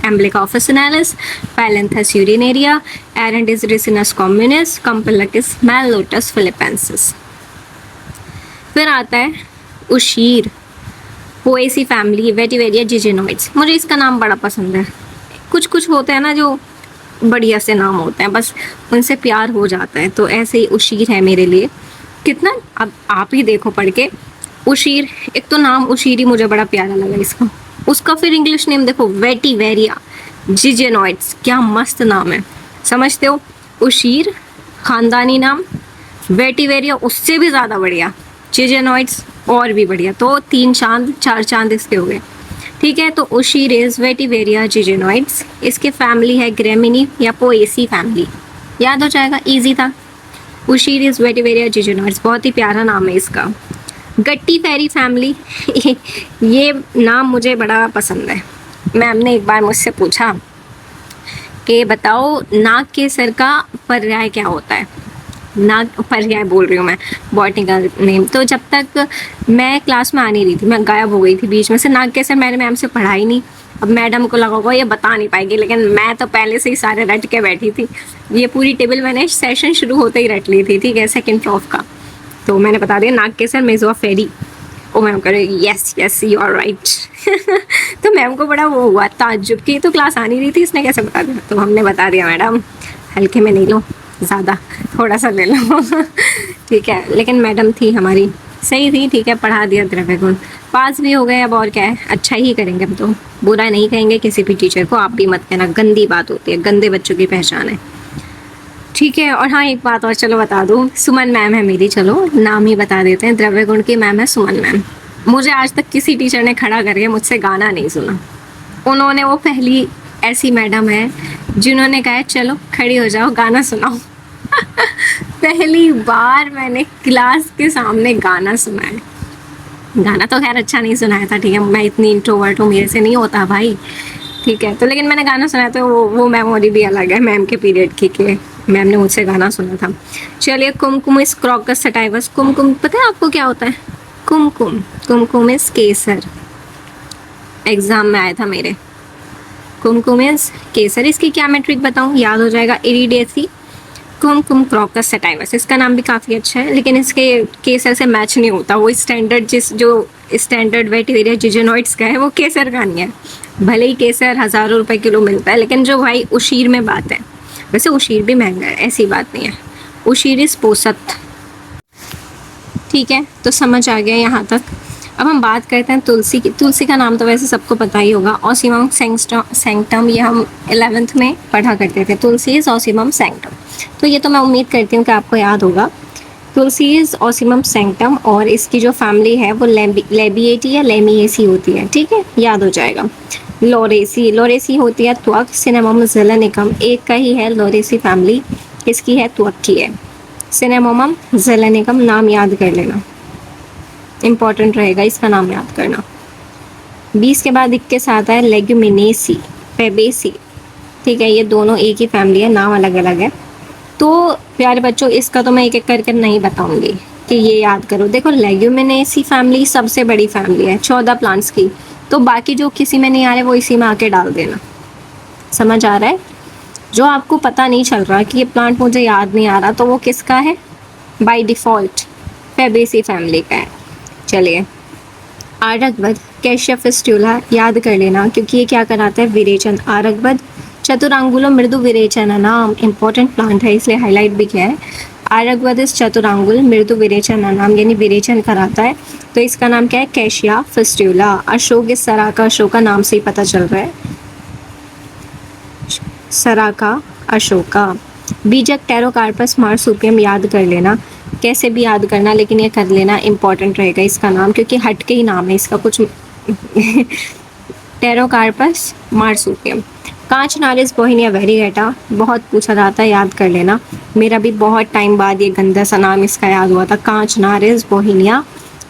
एम्बलिका ऑफिसिनालिस, पैलेंथस यूरिनेरिया, एरंड रिसिनस कॉम्बिनस, कम्पिल्लक इज मेल लोटस फिलिपेंसिस। फिर आता है उशीर, पोएसी फैमिली, वेटिवेरिया जिजेनोइड्स, मुझे इसका नाम बड़ा पसंद है, कुछ कुछ होते हैं ना जो बढ़िया से नाम होते हैं, बस उनसे प्यार हो जाता है, तो ऐसे ही उशीर है मेरे लिए, कितना, अब आप ही देखो पढ़ के, उशीर, एक तो नाम उशीर ही मुझे बड़ा प्यारा लगा इसका, उसका फिर इंग्लिश नेम देखो वेटिवेरिया, जिजेनॉइड्स, क्या मस्त नाम है, समझते हो। उशीर खानदानी नाम, वेटिवेरिया उससे भी ज़्यादा बढ़िया, जिजेनॉइड्स और भी बढ़िया। तो 3 चांद 4 चांद इसके हो गए, ठीक है। तो उशीरेज वेटिवेरिया जिजेनॉइड्स, इसके फैमिली है ग्रेमिनी या पोएसी फैमिली, याद हो जाएगा, इजी था। उशीरेज वेटिवेरिया जिजेनॉइड्स, बहुत ही प्यारा नाम है इसका। गट्टी फेरी फैमिली ये नाम मुझे बड़ा पसंद है। मैम ने एक बार मुझसे पूछा कि बताओ नाग के सर का पर्याय क्या होता है, नाग पर्याय बोल रही हूँ मैं, बॉटनिकल नेम। तो जब तक मैं क्लास में आ नहीं रही थी, मैं गायब हो गई थी बीच में से, नाग के सर मैंने मैम से पढ़ा ही नहीं। अब मैडम को लगा होगा ये बता नहीं पाएगी, लेकिन मैं तो पहले से ही सारे रट के बैठी थी। ये पूरी टेबल मैंने सेशन शुरू होते ही रट ली थी, ठीक है, सेकेंड प्रॉफ का। तो मैंने बता दिया नाग के सर मेजो फेरी। ओ मैम कह रहे yes yes you are right. तो मैम को बड़ा वो हुआ ताज्जुब कि तो क्लास आ नहीं रही थी, इसने कैसे बता दिया। तो हमने बता दिया मैडम हल्के में नहीं लो, ज़्यादा थोड़ा सा ले लो। ठीक है, लेकिन मैडम थी हमारी सही थी, ठीक है, पढ़ा दिया द्रव्य गुण, पास भी हो गए। अब और क्या है, अच्छा ही करेंगे हम तो, बुरा नहीं कहेंगे किसी भी टीचर को। आप भी मत कहना, गंदी बात होती है, गंदे बच्चों की पहचान है, ठीक है। और हाँ एक बात और चलो बता दूँ, सुमन मैम है मेरी, चलो नाम ही बता देते हैं, द्रव्य गुण की मैम है सुमन मैम। मुझे आज तक किसी टीचर ने खड़ा करके मुझसे गाना नहीं सुना। उन्होंने, वो पहली ऐसी मैडम है जिन्होंने कहा चलो खड़ी हो जाओ गाना सुनाओ। पहली बार मैंने क्लास के सामने गाना सुना है। गाना तो खैर अच्छा नहीं सुनाया था, ठीक है, मैं इतनी इंट्रोवर्ट हूँ, मेरे से नहीं होता भाई, ठीक है। तो लेकिन मैंने गाना सुनाया, तो वो मेमोरी भी अलग है मैम के पीरियड की, कि मैम ने मुझसे गाना सुना था। चलिए, कुमकुम इस क्रॉकस सटाइवस, कुमकुम पता है आपको क्या होता है, कुमकुम, कुमकुम इस केसर, एग्जाम में आया था मेरे, कुमकुम इस केसर। इसकी क्या मेट्रिक बताऊँ, याद हो जाएगा, इरिडेसी कुमकुम क्रॉकस सटाइवस। इसका नाम भी काफ़ी अच्छा है, लेकिन इसके केसर से मैच नहीं होता। वो स्टैंडर्ड जो स्टैंडर्ड वेटिवेरिया जिजेनॉइड्स का है, वो केसर का नहीं है। भले ही केसर हज़ारों रुपए किलो मिलता है, लेकिन जो भाई उशीर में बात है, वैसे उशीर भी महंगा है, ऐसी बात नहीं है। उशीर इस पोसत, ठीक है, तो समझ आ गया यहाँ तक। अब हम बात करते हैं तुलसी की। तुलसी का नाम तो वैसे सबको पता ही होगा, ऑसिमम सैंक्टम, ये हम 11th में पढ़ा करते थे, तुलसी इज ऑसिमम सैंक्टम। तो ये तो मैं उम्मीद करती हूँ कि आपको याद होगा, तुलसी इज ऑसिमम सैंक्टम। और इसकी जो फैमिली है वो लेबिएटी या लेमिएसी होती है, ठीक है, याद हो जाएगा। लोरेसी, लोरेसी होती है त्वक, सिनेमम ज़ेलेनिकम, एक का ही है लोरेसी फैमिली, इसकी है त्वक की है। सिनेमोमम ज़ेलेनिकम नाम याद कर लेना, इम्पॉर्टेंट रहेगा इसका नाम याद करना। 20 के बाद 21 आता है लेग्यूमिनेसी, फेबेसी, ठीक है, ये दोनों एक ही फैमिली है, नाम अलग अलग है। तो प्यारे बच्चों, इसका तो मैं एक एक करके नहीं बताऊंगी कि ये याद करो। देखो, लेग्यूमिनेसी फैमिली सबसे बड़ी फैमिली है 14 प्लांट्स की, तो बाकी जो किसी में नहीं आ रहे वो इसी में आके डाल देना, समझ आ रहा है। जो आपको पता नहीं चल रहा कि ये प्लांट मुझे याद नहीं आ रहा, तो वो किसका है, बाय डिफ़ॉल्ट फेबेसी फैमिली का है। चलिए, आरकबद कैशिया फिस्टुला याद कर लेना, क्योंकि ये क्या कराता है, विरेचन। आरकबद चतुरांगुलो मृदु विरेचन नाम, इम्पॉर्टेंट प्लांट है इसलिए हाईलाइट भी किया है। आरकबद इस चतुरांगुल मृदु विरेचन नाम, यानी विरेचन कराता है। तो इसका नाम क्या है, कैशिया फिस्टुला। अशोक इस सराका, अशोक का नाम से ही पता चल रहा है, सराका अशोका। बीजक टेरोकार्पस मार्सुपियम याद कर लेना, कैसे भी याद करना, लेकिन ये कर लेना, इम्पॉर्टेंट रहेगा इसका नाम, क्योंकि हट के ही नाम है इसका कुछ। Pterocarpus marsupium. कांच नारिस बोहिनिया वेरीगेटा, बहुत पूछा जाता है, याद कर लेना। मेरा भी बहुत टाइम बाद ये गंदा सा नाम इसका याद हुआ था, कांच नारिस बोहिनिया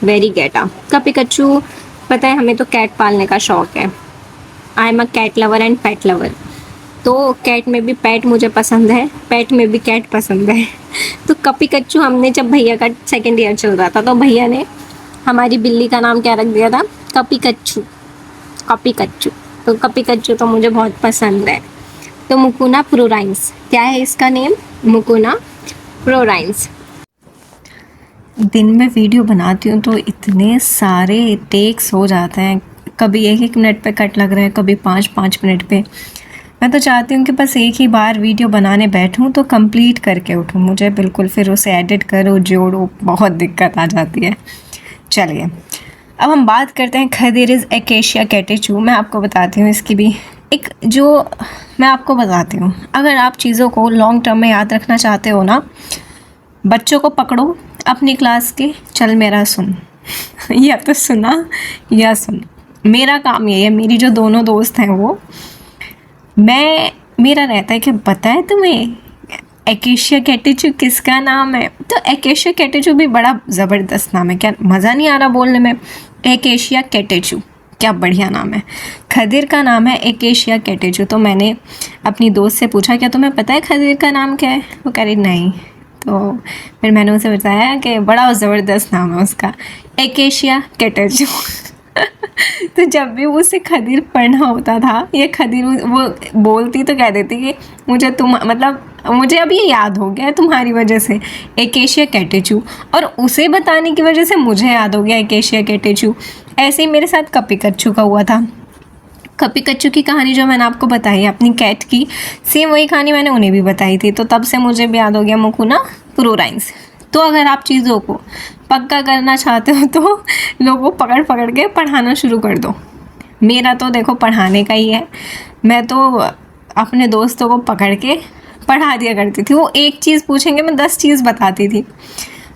वेरीगेटा। कपिकच्चू, पता है हमें तो कैट पालने का शौक है, I am a cat lover and pet lover. तो कैट में भी पेट मुझे पसंद है, पेट में भी कैट पसंद है। तो कपिकच्चू हमने, जब भैया का सेकेंड ईयर चल रहा था, तो भैया ने हमारी बिल्ली का नाम क्या रख दिया था, कपिकच्चू, कपिकच्चू। तो कपिकच्चू तो मुझे बहुत पसंद है। तो मुकुना प्रोराइंस, क्या है इसका नेम, मुकुना प्रोराइंस। दिन में वीडियो बनाती हूँ तो इतने सारे टेक्स हो जाते हैं, कभी 1-1 मिनट पे कट लग रहा है, कभी 5-5 मिनट पे। मैं तो चाहती हूँ कि बस एक ही बार वीडियो बनाने बैठूँ तो कंप्लीट करके उठूँ, मुझे बिल्कुल फिर उसे एडिट करो जोड़ो बहुत दिक्कत आ जाती है। चलिए, अब हम बात करते हैं खदिरिस एकेशिया कैटेचू। मैं आपको बताती हूँ इसकी भी एक जो मैं आपको बताती हूँ, अगर आप चीज़ों को लॉन्ग टर्म में याद रखना चाहते हो ना, बच्चों को पकड़ो अपनी क्लास के, चल मेरा सुन या तो सुना या सुन। मेरा काम ये है, मेरी जो दोनों दोस्त हैं वो, मेरा रहता है कि पता है तुम्हें एकेशिया कैटेचू किसका नाम है? तो एकेशिया कैटेचू भी बड़ा ज़बरदस्त नाम है, क्या मज़ा नहीं आ रहा बोलने में? एकेशिया कैटेचू क्या बढ़िया नाम है। खदिर का नाम है एकेशिया कैटेचू। तो मैंने अपनी दोस्त से पूछा क्या तुम्हें पता है खदिर का नाम क्या है? वो कह रही नहीं। तो फिर मैंने उसे बताया कि बड़ा ज़बरदस्त नाम है उसका, एकेशिया कैटेचू। तो जब भी उसे खदीर पढ़ना होता था, ये खदीर वो बोलती तो कह देती कि मुझे मुझे अब ये याद हो गया है तुम्हारी वजह से, एकेशिया कैटेचू। और उसे बताने की वजह से मुझे याद हो गया एकेशिया कैटेचू। ऐसे ही मेरे साथ कपी कच्चू का हुआ था। कपी कच्चू की कहानी जो मैंने आपको बताई अपनी कैट की, सेम वही कहानी मैंने उन्हें भी बताई थी। तो तब से मुझे भी याद हो गया मुकुना प्रोराइंस। तो अगर आप चीज़ों को पक्का करना चाहते हो तो लोगों को पकड़ पकड़ के पढ़ाना शुरू कर दो। मेरा तो देखो पढ़ाने का ही है। मैं तो अपने दोस्तों को पकड़ के पढ़ा दिया करती थी। वो एक चीज़ पूछेंगे, मैं 10 चीज़ बताती थी।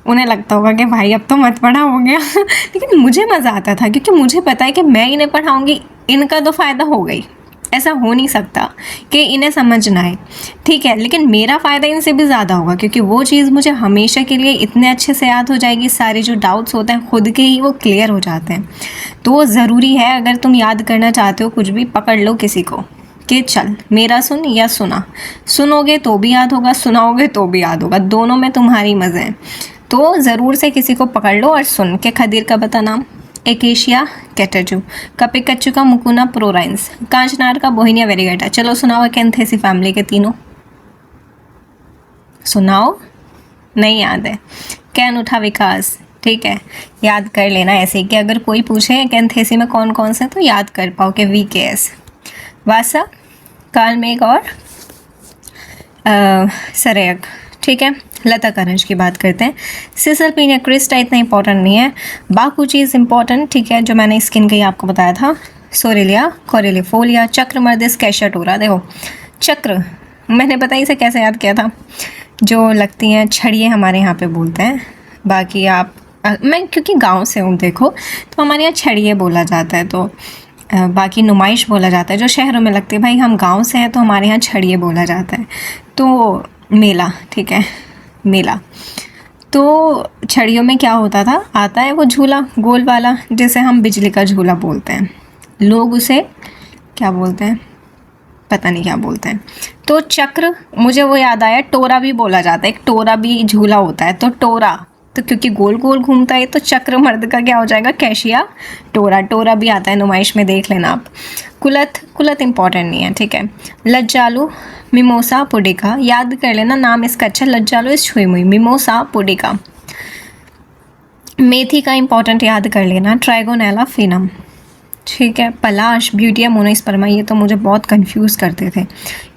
उन्हें लगता होगा कि भाई अब तो मत पढ़ा हो गया लेकिन मुझे मज़ा आता था, क्योंकि मुझे पता है कि मैं इन्हें पढ़ाऊँगी, इनका तो फ़ायदा हो गई। ऐसा हो नहीं सकता कि इन्हें समझ ना आए, ठीक है, लेकिन मेरा फ़ायदा इनसे भी ज़्यादा होगा, क्योंकि वो चीज़ मुझे हमेशा के लिए इतने अच्छे से याद हो जाएगी। सारे जो डाउट्स होते हैं खुद के ही वो क्लियर हो जाते हैं। तो ज़रूरी है, अगर तुम याद करना चाहते हो कुछ भी, पकड़ लो किसी को कि चल मेरा सुन या सुना। सुनोगे तो भी याद होगा, सुनाओगे तो भी याद होगा, दोनों में तुम्हारी मज़े हैं। तो ज़रूर से किसी को पकड़ लो और सुन के खदीर का बता नाम, एकेशिया कैटेचू, कपी कच्चू का मुकुना प्रोराइंस, कांचनार का बोहिनिया वेरीगेटा। चलो सुनाओ एकेंथेसी फैमिली के तीनों, सुनाओ। नहीं याद है? कैन उठा विकास, ठीक है, याद कर लेना ऐसे ही कि अगर कोई पूछे एकेंथेसी में कौन कौन से, तो याद कर पाओ कि VKS, वासा, कालमेघ और सरयक, ठीक है। लता करंज की बात करते हैं। सिसलपीनिया क्रिस्टा इतना इंपॉर्टेंट नहीं है। बाकू चीज़ इंपॉर्टेंट, ठीक है, जो मैंने स्किन का ही आपको बताया था। सोरेलिया कोरेलिफोलिया, चक्रमर्दिस, कैशाटोरा। देखो चक्र मैंने पता ही इसे कैसे याद किया था, जो लगती हैं छड़िए हमारे यहाँ पे बोलते हैं। बाकी आप मैं क्योंकि गांव से हूँ देखो, तो हमारे यहाँ छड़िए बोला जाता है। तो बाकी नुमाइश बोला जाता है जो शहरों में लगती है। भाई हम गांव से हैं तो हमारे यहाँ छड़िए बोला जाता है। तो मेला, ठीक है, मेला। तो छड़ियों में क्या होता था, आता है वो झूला गोल वाला, जिसे हम बिजली का झूला बोलते हैं। लोग उसे क्या बोलते हैं, पता नहीं क्या बोलते हैं। तो चक्र, मुझे वो याद आया, टोरा भी बोला जाता है। एक टोरा भी झूला होता है। तो टोरा, तो क्योंकि गोल गोल घूमता है, तो चक्र मर्द का क्या हो जाएगा, कैशिया टोरा। टोरा भी आता है नुमाइश में, देख लेना आप। कुलत, कुलत इंपॉर्टेंट नहीं है, ठीक है। लज्जालू, मिमोसा पुडिका, याद कर लेना नाम इसका अच्छा, लज्जालू इस छुई मुई, मिमोसा पुडिका। मेथी का इंपॉर्टेंट याद कर लेना, ट्राइगोनेला फिनम, ठीक है। पलाश, ब्यूटिया मोनोस्पर्मा, ये तो मुझे बहुत कंफ्यूज करते थे।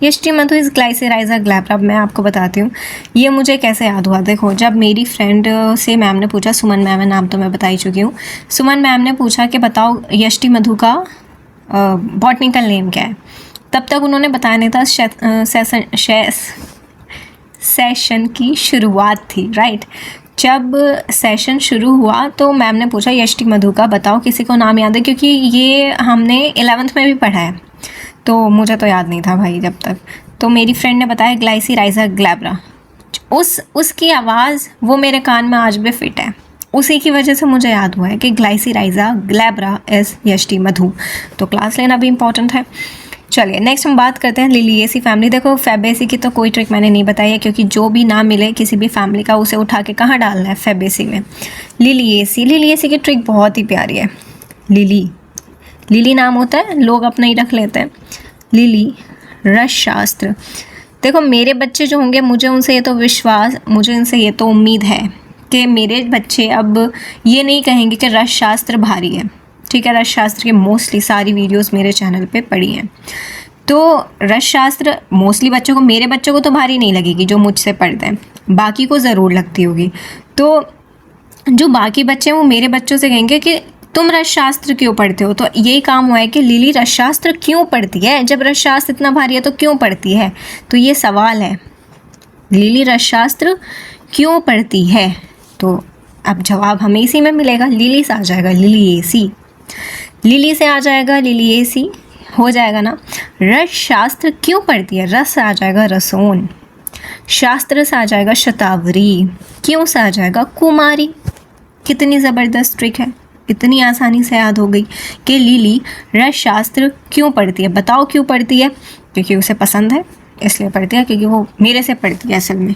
यष्टिमधु इस ग्लाइसेराइजा ग्लैब्रा, मैं आपको बताती हूँ ये मुझे कैसे याद हुआ। देखो जब मेरी फ्रेंड से मैम ने पूछा, सुमन मैम है, नाम तो मैं बता ही चुकी हूँ। सुमन मैम ने पूछा कि बताओ यष्टिमधु का बॉटनिकल नेम क्या है। तब तक उन्होंने बताया नहीं था, सेशन की शुरुआत थी, राइट। जब सेशन शुरू हुआ तो मैम ने पूछा यष्टिमधु का बताओ, किसी को नाम याद है, क्योंकि ये हमने 11th में भी पढ़ा है, तो मुझे तो याद नहीं था भाई जब तक। तो मेरी फ्रेंड ने बताया ग्लाइसेराइजा ग्लैब्रा। उसकी आवाज़ वो मेरे कान में आज भी फिट है, उसी की वजह से मुझे याद हुआ है कि ग्लाइसेराइजा ग्लैब्रा इज यष्टिमधु। तो क्लास लेना भी इम्पॉर्टेंट है। चलिए नेक्स्ट हम बात करते हैं लिलिएसी फैमिली। देखो फैबेसी की तो कोई ट्रिक मैंने नहीं बताई है, क्योंकि जो भी नाम मिले किसी भी फैमिली का, उसे उठा के कहाँ डालना है, फैबेसी में। लिलिएसी, लिलिएसी की ट्रिक बहुत ही प्यारी है। लिली नाम होता है, लोग अपना ही रख लेते हैं। लिली, रस शास्त्र। देखो मेरे बच्चे जो होंगे, मुझे उनसे ये तो विश्वास, मुझे इनसे ये तो उम्मीद है कि मेरे बच्चे अब ये नहीं कहेंगे कि रस शास्त्र भारी है, ठीक है। रस शास्त्र के मोस्टली सारी वीडियोस मेरे चैनल पे पड़ी हैं। तो रस शास्त्र मोस्टली बच्चों को, मेरे बच्चों को तो भारी नहीं लगेगी जो मुझसे पढ़ते हैं, बाकी को ज़रूर लगती होगी। तो जो बाकी बच्चे हैं वो मेरे बच्चों से कहेंगे कि तुम रसशास्त्र क्यों पढ़ते हो, तो यही काम हुआ है कि लिली रसशास्त्र क्यों पढ़ती है, जब रसशास्त्र इतना भारी है तो क्यों पढ़ती है, तो ये सवाल है, लिली रसशास्त्र क्यों पढ़ती है। तो अब जवाब हमें इसी में मिलेगा, लिली से आ जाएगा, लिली एसी, लिली से आ जाएगा लिली एसी, हो जाएगा ना। रसशास्त्र क्यों पढ़ती है, रस से आ जाएगा रसोन, शास्त्र से आ जाएगा शतावरी, क्यों से आ जाएगा कुमारी। कितनी ज़बरदस्त ट्रिक है, इतनी आसानी से याद हो गई कि लिली रसशास्त्र क्यों पढ़ती है। बताओ क्यों पढ़ती है, क्योंकि उसे पसंद है इसलिए पढ़ती है, क्योंकि वो मेरे से पढ़ती है असल में।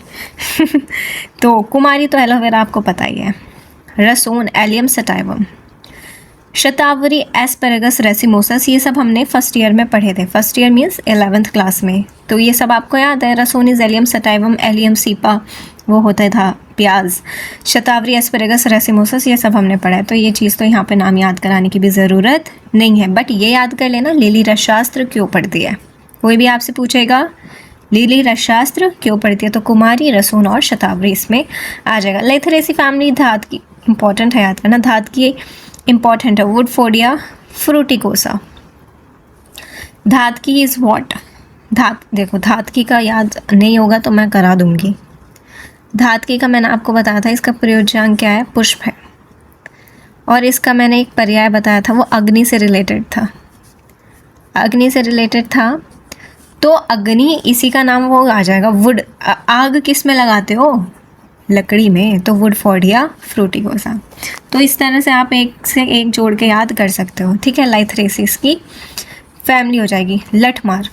तो कुमारी तो एलोवेरा आपको पता ही है, रसोन एलियम सटाइवम, शतावरी एस्पेरेगस रेसिमोसस, ये सब हमने फर्स्ट ईयर में पढ़े थे, first year means 11th class में, तो ये सब आपको याद है। रसोनिस एलियम सटाइवम, एलियम सीपा वो होता था प्याज, शतावरी एस्पेरेगस रेसिमोसस ये सब हमने पढ़ा है, तो ये चीज़ तो यहाँ पे नाम याद कराने की भी ज़रूरत नहीं है, बट ये याद कर लेना लिली रसशास्त्र क्यों पढ़ती है। कोई भी आपसे पूछेगा लिली रसशास्त्र क्यों पढ़ती है, तो कुमारी, रसून और शतावरी इसमें आ जाएगा। लाइथरेसी फैमिली धात की इंपॉर्टेंट है याद करना, धात की इंपॉर्टेंट है, वुडफोर्डिया फ्रूटिकोसा। धात की इज़ व्हाट, धात देखो धात की का याद नहीं होगा तो मैं करा दूंगी। धात की का मैंने आपको बताया था, इसका प्रयोज्यांक क्या है, पुष्प है, और इसका मैंने एक पर्याय बताया था वो अग्नि से रिलेटेड था, अग्नि से रिलेटेड था, तो अग्नि इसी का नाम वो आ जाएगा, वुड, आग किस में लगाते हो, लकड़ी में, तो वुडफोर्डिया फ्रूटिकोसा। तो इस तरह से आप एक से एक जोड़ के याद कर सकते हो, ठीक है। लाइथरेसिस की फैमिली हो जाएगी लठमार,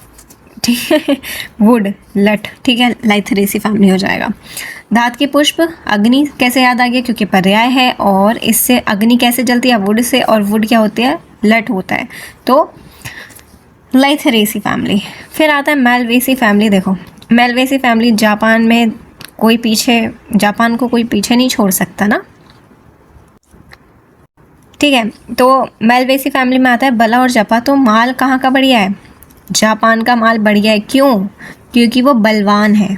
ठीक है, वुड लठ, ठीक है, लाइथरेसी फैमिली हो जाएगा। धात की पुष्प, अग्नि कैसे याद आ गया, क्योंकि पर्याय है, और इससे अग्नि कैसे जलती है, वुड से, और वुड क्या होती है, लठ होता है, तो लाइथरेसी फैमिली। फिर आता है मेलवेसी फैमिली। देखो मेलवेसी फैमिली, जापान में कोई पीछे, जापान को कोई पीछे नहीं छोड़ सकता ना, ठीक है। तो मेलवेसी फैमिली में आता है बला और जपा। तो माल कहाँ का बढ़िया है, जापान का माल बढ़िया है, क्यों, क्योंकि वो बलवान है,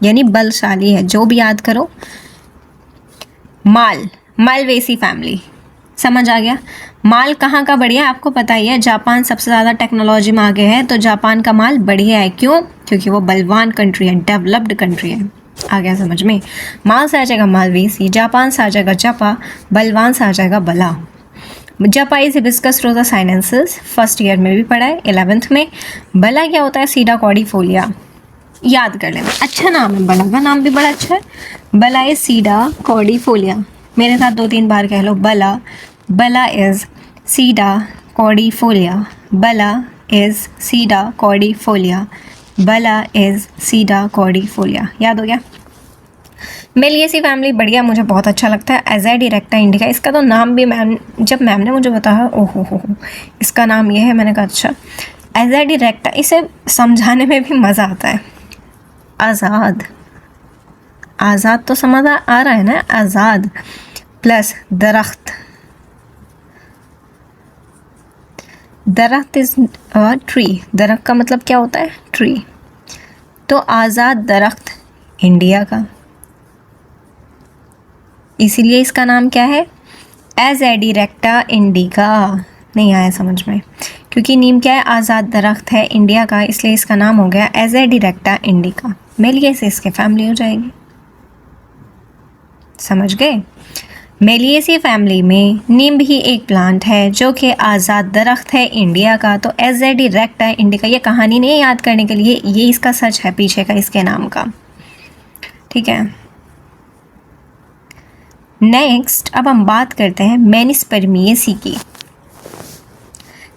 यानी बलशाली है, जो भी याद करो। माल, मेलवेसी फैमिली, समझ आ गया। माल कहाँ का बढ़िया है, आपको पता ही है, जापान सबसे ज़्यादा टेक्नोलॉजी में आगे है, तो जापान का माल बढ़िया है, क्यों, क्योंकि वो बलवान कंट्री है, डेवलप्ड कंट्री है। आ गया समझ में। माल से आ जाएगा मालवेसी, जापान से आ जाएगा जपा, बलवान से आ जाएगा बला। जपा इज हिबिस्कस रोजा साइनेंसिस, फर्स्ट ईयर में भी पढ़ा है, 11th में। बला क्या होता है, सीडा कॉर्डिफोलिया, याद कर लेना, अच्छा नाम है, बला का नाम भी बड़ा अच्छा है। बला इज सीडा कॉर्डिफोलिया, मेरे साथ 2-3 बार कह लो, बला, बला इज सीडा कॉर्डिफोलिया, बला इज सीडा कॉर्डिफोलिया, बला इज सीडा कॉर्डिफोलिया, याद हो गया। मेलिएसी फैमिली बढ़िया, मुझे बहुत अच्छा लगता है। एजेड इरेक्टा इंडिका, इसका तो नाम भी मैम, जब मैम ने मुझे बताया ओहो हो इसका नाम ये है, मैंने कहा अच्छा। एजेड इरेक्टा, इसे समझाने में भी मज़ा आता है। आज़ाद, आज़ाद तो समझ आ रहा है ना, आज़ाद प्लस दरख्त, दरख्त इज ट्री, दरख्त का मतलब क्या होता है, ट्री, तो आज़ाद दरख्त इंडिया का, इसीलिए इसका नाम क्या है, एजेड इरेक्टा इंडिका। नहीं आया समझ में, क्योंकि नीम क्या है, आज़ाद दरख्त है इंडिया का, इसलिए इसका नाम हो गया एजेड इरेक्टा इंडिका। मेलिएसी इसके फैमिली हो जाएगी, समझ गए। मेलिएसी फैमिली में नीम भी एक प्लांट है जो कि आज़ाद दरख्त है इंडिया का, तो एजेड इरेक्टा इंडिका। ये कहानी नहीं याद करने के लिए, ये इसका सच है पीछे का इसके नाम का, ठीक है। नेक्स्ट अब हम बात करते हैं मेनिस्पर्मिएसी की।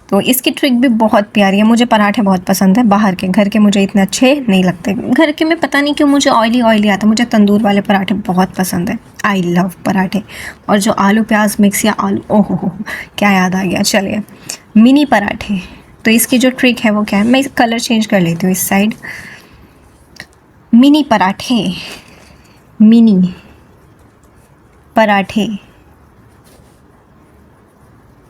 तो इसकी ट्रिक भी बहुत प्यारी है, मुझे पराठे बहुत पसंद है, बाहर के, घर के मुझे इतने अच्छे नहीं लगते, घर के में पता नहीं क्यों मुझे ऑयली ऑयली आता है, मुझे तंदूर वाले पराठे बहुत पसंद है, आई लव पराठे। और जो आलू प्याज मिक्स या आलू, ओहो हो क्या याद आ गया। चलिए मिनी पराठे, तो इसकी जो ट्रिक है वो क्या है, मैं कलर चेंज कर लेती हूँ इस साइड। मिनी पराठे, मिनी पराठे,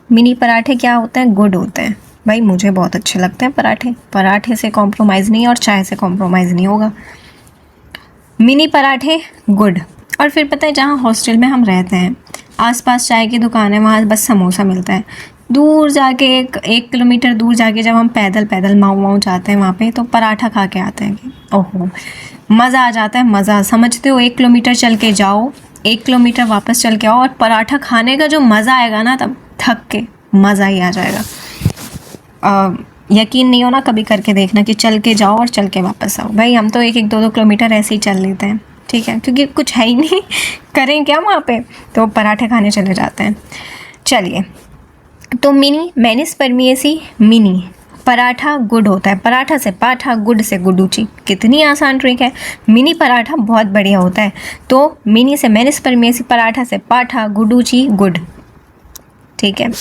मिनी पराठे क्या होते हैं, गुड होते हैं भाई, मुझे बहुत अच्छे लगते हैं पराठे, पराठे से कॉम्प्रोमाइज़ नहीं और चाय से कॉम्प्रोमाइज़ नहीं होगा। मिनी पराठे गुड। और फिर पता है जहाँ हॉस्टल में हम रहते हैं आसपास चाय की दुकान है, वहाँ बस समोसा मिलता है। दूर जाके एक किलोमीटर दूर जाके जब हम पैदल पैदल माऊ जाते हैं वहाँ पे, तो पराठा खा के आते हैं। ओहो, मज़ा आ जाता है, मज़ा। समझते हो, 1 किलोमीटर चल के जाओ, 1 किलोमीटर वापस चल के आओ, और पराठा खाने का जो मज़ा आएगा ना, तब थक के मज़ा ही आ जाएगा। यकीन नहीं हो ना, कभी करके देखना कि चल के जाओ और चल के वापस आओ। भाई हम तो 1-2 किलोमीटर ऐसे ही चल लेते हैं, ठीक है, क्योंकि कुछ है ही नहीं करें क्या वहाँ पे, तो पराठे खाने चले जाते हैं। चलिए, तो मिनी, मैनिस परमिएसी, मिनी पराठा गुड होता है, पराठा से पाठा, गुड से गुडूची। कितनी आसान ट्रिक है। मिनी पराठा बहुत बढ़िया होता है। तो मिनी से मैनिस परमिएसी, पराठा से पाठा, गुडूची गुड, ठीक है।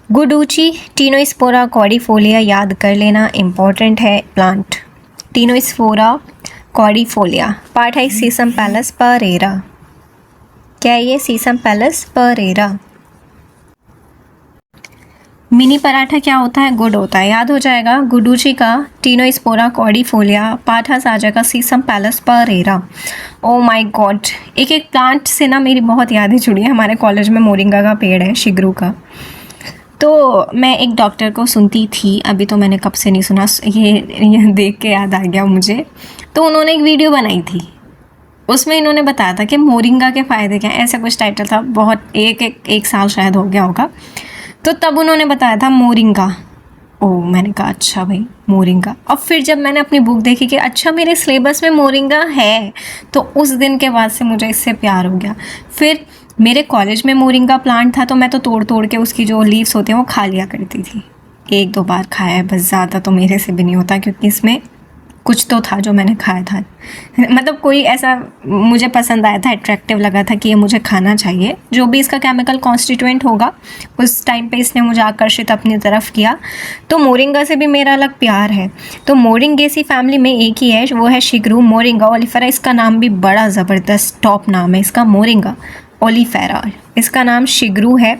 गुडूची टीनोस्पोरा कॉर्डिफोलिया याद कर लेना, इम्पॉर्टेंट है प्लांट। Tinospora cordifolia. पार्ट है सीसम पैलेस परेरा। क्या है ये? सीसम पैलेस परेरा। मिनी पराठा क्या होता है? गुड होता है, याद हो जाएगा। गुडूची का टीनोस्पोरा कॉर्डिफोलिया, पाठास आ जाएगा Cissampelos pareira. Oh my God, एक एक प्लांट से ना मेरी बहुत यादें जुड़ी हैं। हमारे कॉलेज में मोरिंगा का पेड़ है, शिगरू का। तो मैं एक डॉक्टर को सुनती थी, अभी तो मैंने कब से नहीं सुना, ये देख के याद आ गया मुझे। तो उन्होंने एक वीडियो बनाई थी, उसमें इन्होंने बताया था कि मोरिंगा के फ़ायदे क्या हैं, ऐसा कुछ टाइटल था। बहुत एक साल शायद हो गया होगा। तो तब उन्होंने बताया था मोरिंगा। ओह, मैंने कहा अच्छा भाई मोरिंगा। और फिर जब मैंने अपनी बुक देखी कि अच्छा मेरे सिलेबस में मोरिंगा है, तो उस दिन के बाद से मुझे इससे प्यार हो गया। फिर मेरे कॉलेज में मोरिंगा प्लांट था, तो मैं तो तोड़ तोड़ के उसकी जो लीव्स होते हैं वो खा लिया करती थी। 1-2 बार खाया है बस, ज़्यादा तो मेरे से भी नहीं होता, क्योंकि इसमें कुछ तो था जो मैंने खाया था। मतलब कोई ऐसा मुझे पसंद आया था, अट्रैक्टिव लगा था कि ये मुझे खाना चाहिए। जो भी इसका केमिकल कॉन्स्टिट्यूएंट होगा, उस टाइम पे इसने मुझे आकर्षित अपनी तरफ किया। तो मोरिंगा से भी मेरा अलग प्यार है। तो मोरिंगेसी फैमिली में एक ही है, वो है शिगरू मोरिंगा ओलिफेरा। इसका नाम भी बड़ा ज़बरदस्त टॉप नाम है इसका, मोरिंगा ओलिफेरा। इसका नाम शिगरू है,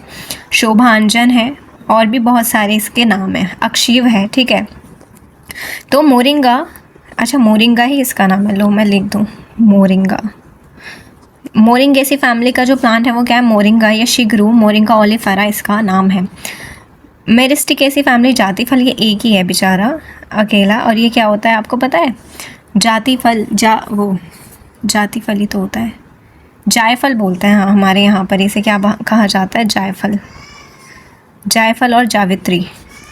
शोभांजन है, और भी बहुत सारे इसके नाम हैं, अक्षीव है, ठीक है। तो मोरिंगा, अच्छा मोरिंगा ही इसका नाम है, लो मैं लिख दूँ मोरिंगा। मोरिंगेसी फैमिली का जो प्लांट है वो क्या है? मोरिंगा या शिगरू मोरिंगा ओलिफेरा इसका नाम है। मेरिस्टिकेसी फैमिली, जाति फल, ये एक ही है बेचारा अकेला। और ये क्या होता है आपको पता है? जाति फल, जाति फल ही तो होता है, जायफल बोलते हैं। हाँ, हमारे यहाँ पर इसे क्या कहा जाता है? जायफल। जायफल और जावित्री,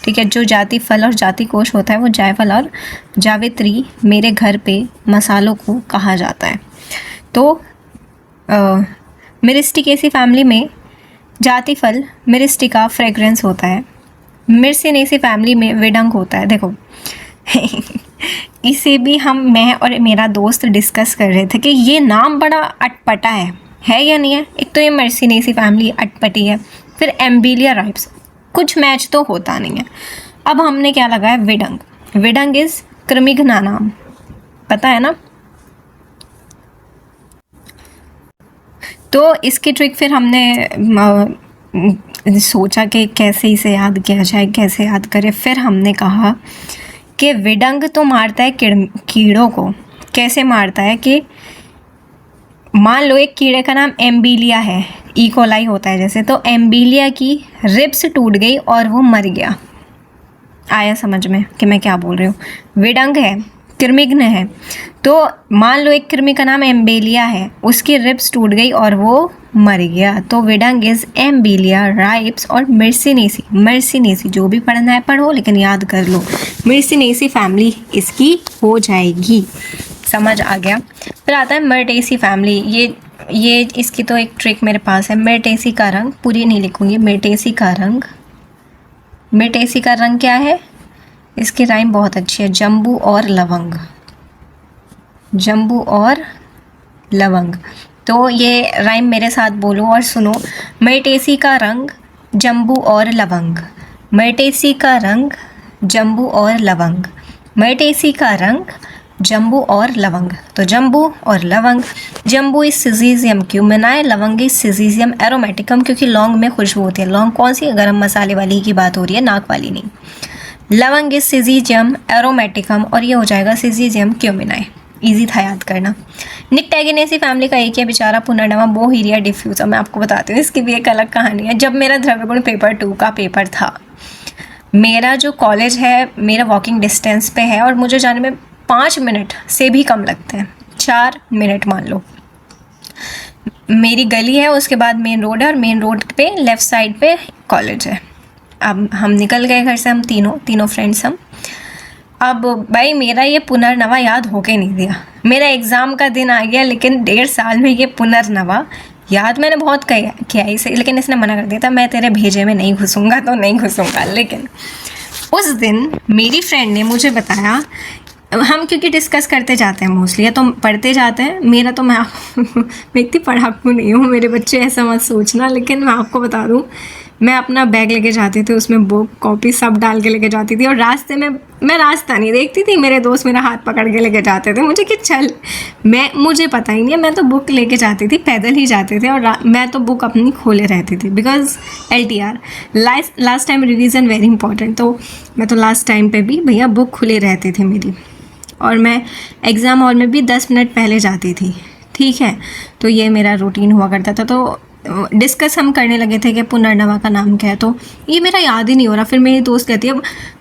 ठीक है। जो जाति फल और जाति कोश होता है वो जायफल और जावित्री मेरे घर पे मसालों को कहा जाता है। तो मिरिस्टिकेसी फैमिली में जाति फल मिरिस्टिका फ्रेग्रेंस होता है। मिर्सिनेसी फैमिली में विडंग होता है। देखो इसे भी मैं और मेरा दोस्त डिस्कस कर रहे थे कि ये नाम बड़ा अटपटा है या नहीं है? एक तो ये मिर्सिनेसी फैमिली अटपटी है, फिर एम्बिलिया राइप्स, कुछ मैच तो होता नहीं है। अब हमने क्या लगाया? विडंग। विडंग इज कृमिघ्ना नाम, पता है ना? तो इसकी ट्रिक फिर हमने सोचा कि कैसे इसे याद किया जाए, कैसे याद करें। फिर हमने कहा कि विडंग तो मारता है कीड़ों को। कैसे मारता है कि मान लो एक कीड़े का नाम एम्बिलिया है, इकोलाई होता है जैसे, तो एम्बिलिया की रिब्स टूट गई और वो मर गया। आया समझ में कि मैं क्या बोल रही हूँ? विडंग है, कृमिघ्न है। तो मान लो एक कृमि का नाम एम्बिलिया है, उसकी रिब्स टूट गई और वो मर गया। तो विडंग इज एम्बिलिया राइप्स और मिर्सिनेसी। मिर्सिनेसी, जो भी पढ़ना है पढ़ो, लेकिन याद कर लो, मिर्सिनेसी फैमिली इसकी हो जाएगी। समझ आ गया? फिर आता है मिर्टेसी फैमिली। ये इसकी तो एक ट्रिक मेरे पास है। मिर्टेसी का रंग, पूरी नहीं लिखूंगी। मिर्टेसी का रंग, मिर्टेसी का रंग क्या है? इसकी राइम बहुत अच्छी है, जम्बू और लवंग। जम्बू और लवंग। तो ये राइम मेरे साथ बोलो और सुनो। मिर्टेसी का रंग, जम्बू और लवंग। मिर्टेसी का रंग, जम्बू और लवंग। मिर्टेसी का रंग, जम्बू और लवंग। तो जम्बू और लवंग। जम्बू इज सिजीजियम क्यूमेनाई, लवंग इज सिजीजियम एरोमेटिकम, क्योंकि लौंग में खुशबू होती है। लौंग कौन सी? गरम मसाले वाली की बात हो रही है, नाक वाली नहीं। लवंग इज सिजीजियम एरोमेटिकम, और ये हो जाएगा सिजीजियम क्यूमेनाई। ईजी था याद करना। निक्टेगेनेसी फैमिली का एक ही बेचारा पुनर्नवा बोहीरिया डिफ्यूजा। मैं आपको बताती हूँ, इसकी भी एक अलग कहानी है। जब मेरा द्रव्यगुण पेपर 2 का पेपर था, मेरा जो कॉलेज है मेरा वॉकिंग डिस्टेंस पे है और मुझे जाने में 5 मिनट से भी कम लगते हैं, 4 मिनट मान लो। मेरी गली है, उसके बाद मेन रोड है और मेन रोड पे लेफ़्ट साइड पे कॉलेज है। अब हम निकल गए घर से, हम तीनों फ्रेंड्स हम। अब भाई मेरा ये पुनर्नवा याद होके नहीं दिया। मेरा एग्ज़ाम का दिन आ गया, लेकिन 1.5 साल में ये पुनर्नवा याद मैंने बहुत किया इसे, लेकिन इसने मना कर दिया था, मैं तेरे भेजे में नहीं घुसूँगा तो नहीं घुसूँगा। लेकिन उस दिन मेरी फ्रेंड ने मुझे बताया, हम क्योंकि डिस्कस करते जाते हैं मोस्टली, या तो पढ़ते जाते हैं। मेरा तो मैं इतनी पढ़ाकू नहीं हूँ, मेरे बच्चे ऐसा मत सोचना, लेकिन मैं आपको बता दूँ, मैं अपना बैग लेके जाती थी, उसमें बुक कॉपी सब डाल के लेके जाती थी, और रास्ते में मैं रास्ता नहीं देखती थी, मेरे दोस्त मेरा हाथ पकड़ के लेके जाते थे। मुझे कि चल, मुझे पता ही नहीं है, मैं तो बुक लेके जाती थी, पैदल ही जाते थे, और मैं तो बुक अपनी खोले रहती थी, because LTR last time revision very important. तो मैं तो लास्ट टाइम पे भी भैया बुक खुले रहती थी मेरी, और मैं एग्ज़ाम हॉल में भी 10 मिनट पहले जाती थी, ठीक है। तो ये मेरा रूटीन हुआ करता था। तो डिस्कस हम करने लगे थे कि पुनर्नवा का नाम क्या है, तो ये मेरा याद ही नहीं हो रहा। फिर मेरी दोस्त कहती है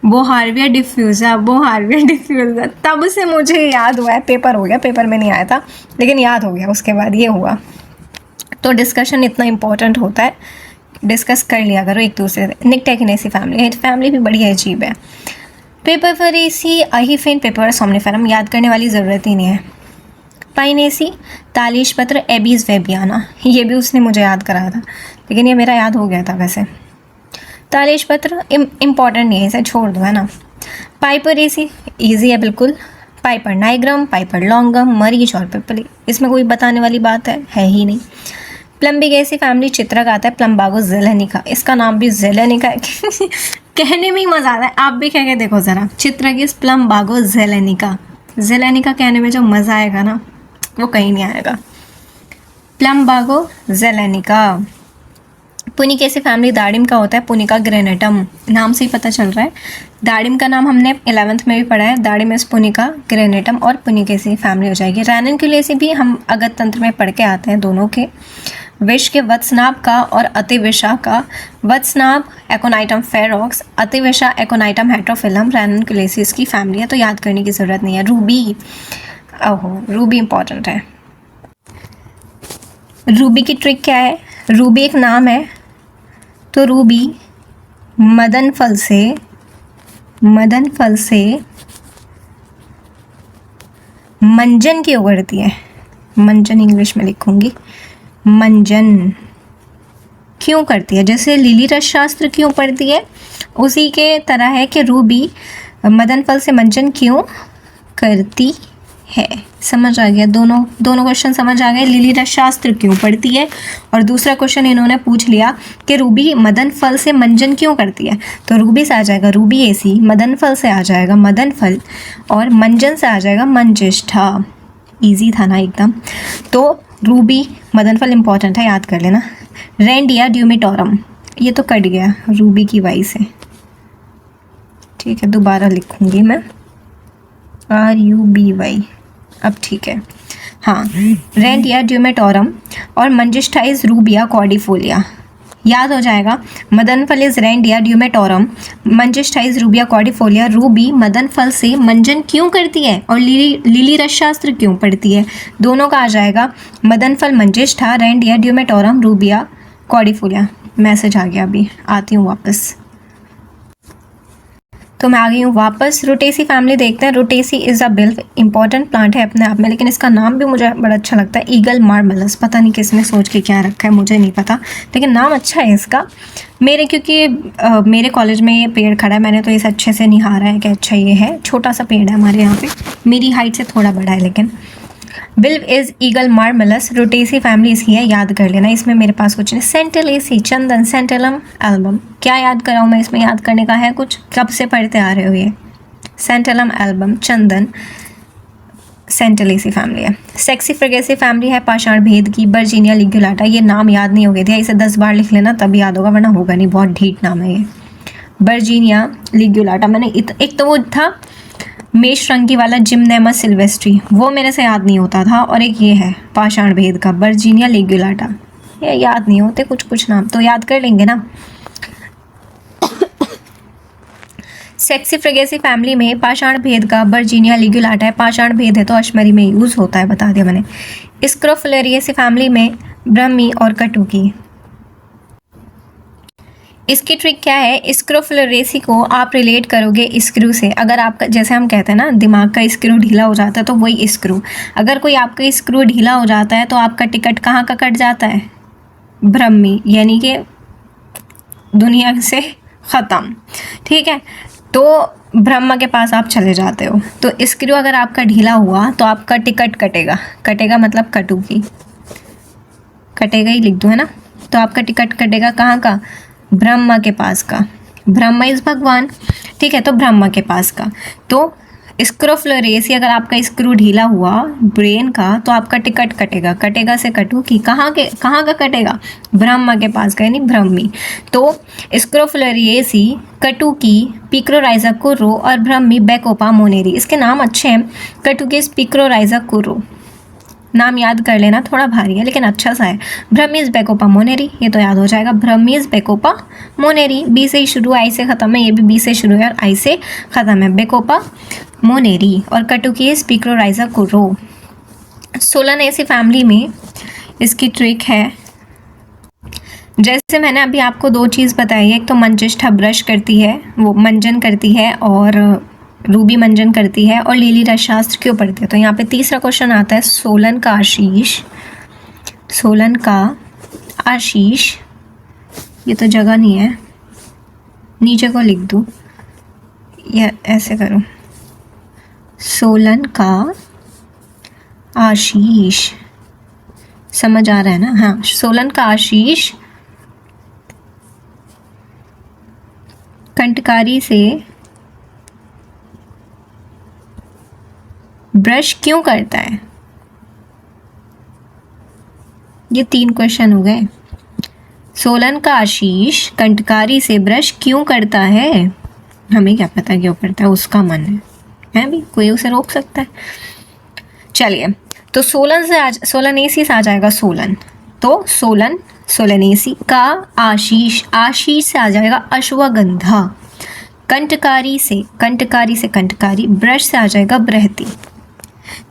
बोहारविया डिफ्यूज़ा, बोहारविया डिफ्यूज़ा। तब से मुझे याद हुआ है, पेपर हो गया, पेपर में नहीं आया था लेकिन याद हो गया, उसके बाद ये हुआ। तो डिस्कशन इतना इंपॉर्टेंट होता है, डिस्कस कर लिया करो एक दूसरे से। निक्टेगेनेसी फैमिली भी बड़ी अजीब है। पेपरफेरेसी अहीफेन पेपर सोमनिफेरम, याद करने वाली ज़रूरत ही नहीं है। पाइनेसी तालिश पत्र एबीज वेबियाना, ये भी उसने मुझे याद कराया था, लेकिन ये मेरा याद हो गया था वैसे। तालिश पत्र इम्पॉर्टेंट नहीं है, इसे छोड़ दो, है ना। पाइपरेसी ईजी है बिल्कुल। पाइपर नाइग्रम, पाइपर लॉन्गम, मरीच और पिपली, इसमें कोई बताने वाली बात है ही नहीं। प्लम्बिगेसी फैमिली चित्रक आता है, प्लम्बागो जेलेनिका, इसका नाम भी जेलेनिका है कहने में ही मज़ा आता है। आप भी कह के देखो ज़रा, चित्रगिस प्लम्बागो जेलेनिका। जेलेनिका कहने में जो मज़ा आएगा ना, वो कहीं नहीं आएगा। प्लम्बागो जेलेनिका। पुनिकेसी फैमिली दाड़िम का होता है, पुनिका ग्रेनेटम, नाम से ही पता चल रहा है। दाड़िम का नाम हमने 11th में भी पढ़ा है, दाड़िमस पुनिका ग्रेनेटम, और पुनिकेसी फैमिली हो जाएगी। रैननक्यूलेसी भी हम अगत तंत्र में पढ़ के आते हैं दोनों के। विष के वत्सनाभ का और अतिविषा का, वत्सनाभ एकोनाइटम फेरोक्स, अतिविषा एकोनाइटम हेट्रोफिलम, रैननक्यूलेसी इसकी फैमिली है, तो याद करने की ज़रूरत नहीं है। रूबी, ओहो रूबी इंपॉर्टेंट है। रूबी की ट्रिक क्या है? रूबी एक नाम है, तो रूबी मदन फल से मंजन क्यों करती है? मंजन इंग्लिश में लिखूंगी, मंजन क्यों करती है? जैसे लिली रस शास्त्र क्यों पढ़ती है, उसी के तरह है कि रूबी मदन फल से मंजन क्यों करती है। समझ आ गया? दोनों क्वेश्चन समझ आ गए। लिली रस शास्त्र क्यों पढ़ती है, और दूसरा क्वेश्चन इन्होंने पूछ लिया कि रूबी मदन फल से मंजन क्यों करती है। तो रूबी से आ जाएगा रूबी एसी, मदन फल से आ जाएगा मदन फल, और मंजन से आ जाएगा मंजिष्ठा। इजी था ना एकदम। तो रूबी मदन फल इंपॉर्टेंट है, याद कर लेना। रेंडिया ड्यूमिटोरम, ये तो कट गया रूबी की वाई से, ठीक है, दोबारा लिखूंगी मैं, RUBY, अब ठीक है। हाँ, रेंडिया ड्यूमेटोरम और मंजिष्ठा इज रूबिया कॉर्डिफोलिया, याद हो जाएगा। मदन फल इज रेंडिया ड्यूमेटोरम, मंजिष्ठा इज रूबिया कॉर्डिफोलिया। रूबी मदन फल से मंजन क्यों करती है और लिली रस शास्त्र क्यों पढ़ती है, दोनों का आ जाएगा मदन फल मंजिष्ठा, रेंडिया ड्यूमेटोरम, रूबिया कॉर्डिफोलिया। मैसेज आ गया, अभी आती हूँ वापस। तो मैं आ गई हूँ वापस। रोटेसी फैमिली देखते हैं। रोटेसी is a Bilva, important plant है अपने आप में, लेकिन इसका नाम भी मुझे बड़ा अच्छा लगता है, ईगल मार्मलस। पता नहीं किसने सोच के क्या रखा है, मुझे नहीं पता, लेकिन नाम अच्छा है इसका। क्योंकि मेरे कॉलेज में ये पेड़ खड़ा है, मैंने तो इसे अच्छे से निहारा है कि अच्छा ये है, छोटा सा पेड़ है हमारे यहाँ पे, मेरी हाइट से थोड़ा बड़ा है, लेकिन बिल्व इज ईगल मार्मलस। रोटेसी फैमिली इसकी है, याद कर लेना। इसमें मेरे पास कुछ नहीं। सेंटेलेसी चंदन, सेंटेलम एल्बम, क्या याद कराऊँ मैं इसमें? याद करने का है कुछ? कब से पढ़ते आ रहे हो ये? सेंटेलम एल्बम, चंदन, सेंटेलेसी फैमिली है। सेक्सी फ्रेगेसी फैमिली है, पाषाण भेद की। वर्जीनिया लिग्युलाटा, ये नाम याद नहीं हो गए थे, इसे 10 बार लिख लेना तब याद होगा, वरना होगा नहीं, बहुत ढीठ नाम है ये। वर्जीनिया लिग्युलाटा, मैंने एक तो वो था मेषरंगी वाला जिम्नेमस सिल्वेस्ट्री, वो मेरे से याद नहीं होता था। और एक ये है पाषाण भेद का वर्जीनिया लिग्युलाटा, ये याद नहीं होते कुछ कुछ नाम, तो याद कर लेंगे ना। सेक्सीफ्रेगेसी फैमिली में पाषाण भेद का वर्जीनिया लिग्युलाटा है। पाषाण भेद है तो अश्मरी में यूज होता है, बता दिया मैंने। स्क्रोफुलेरिएसी फैमिली में ब्रह्मी और कटुकी। इसकी ट्रिक क्या है, स्क्रोफुलेरेसी को आप रिलेट करोगे स्क्रू से। अगर आपका, जैसे हम कहते हैं ना दिमाग का स्क्रू ढीला हो जाता है, तो वही स्क्रू, अगर कोई आपका स्क्रू ढीला हो जाता है तो आपका टिकट कहाँ का कट जाता है, ब्रह्मी, यानी कि दुनिया से ख़त्म। ठीक है, तो ब्रह्मा के पास आप चले जाते हो। तो स्क्रू अगर आपका ढीला हुआ तो आपका टिकट कटेगा, कटेगा मतलब कटुकी, कटेगा ही लिख दो है ना। तो आपका टिकट कटेगा कहाँ का, ब्रह्मा के पास का। ब्रह्मा इस भगवान, ठीक है, तो ब्रह्मा के पास का। तो स्क्रोफुलेरेसी, अगर आपका स्क्रू ढीला हुआ ब्रेन का तो आपका टिकट कटेगा, कटेगा से कटुकी, कहाँ का कटेगा, ब्रह्मा के पास का, यानी ब्रह्मी। तो स्क्रोफुलेरेसी, कटुकी, पिक्रोराइजा कुर्रो और ब्रह्मी बैकोपा मोनेरी, इसके नाम अच्छे हैं। कटुकी पिक्रोराइजा कुर्रो, नाम याद कर लेना, थोड़ा भारी है लेकिन अच्छा सा है। ब्रह्मीज बैकोपा मोनेरी, ये तो याद हो जाएगा, ब्रह्मीज बैकोपा मोनेरी, बी से ही शुरू आई से ख़त्म है, ये भी बी से शुरू है और आई से ख़त्म है, बैकोपा मोनेरी। और कटुकीज पिक्रोराइजा कुर्रो। सोलानेसी फैमिली में इसकी ट्रिक है, जैसे मैंने अभी आपको दो चीज़ बताई है, एक तो मंजिष्ठा ब्रश करती है, वो मंजन करती है, और रूबी मंजन करती है, और लीली रसशास्त्र क्यों पढ़ती है। तो यहाँ पे तीसरा क्वेश्चन आता है, सोलन का आशीष, सोलन का आशीष, ये तो जगह नहीं है, नीचे को लिख दूँ या ऐसे करूँ, सोलन का आशीष, समझ आ रहा है ना। हाँ, सोलन का आशीष कंटकारी से ब्रश क्यों करता है। ये 3 क्वेश्चन हो गए। सोलन का आशीष कंटकारी से ब्रश क्यों करता है, हमें क्या पता क्यों करता है, उसका मन है भी, कोई उसे रोक सकता है। चलिए, तो सोलनेसी से आ जाएगा सोलन, तो सोलन सोलनेसी का आशीष, आशीष से आ जाएगा अश्वगंधा। कंटकारी से कंटकारी, ब्रश से आ जाएगा बृहति।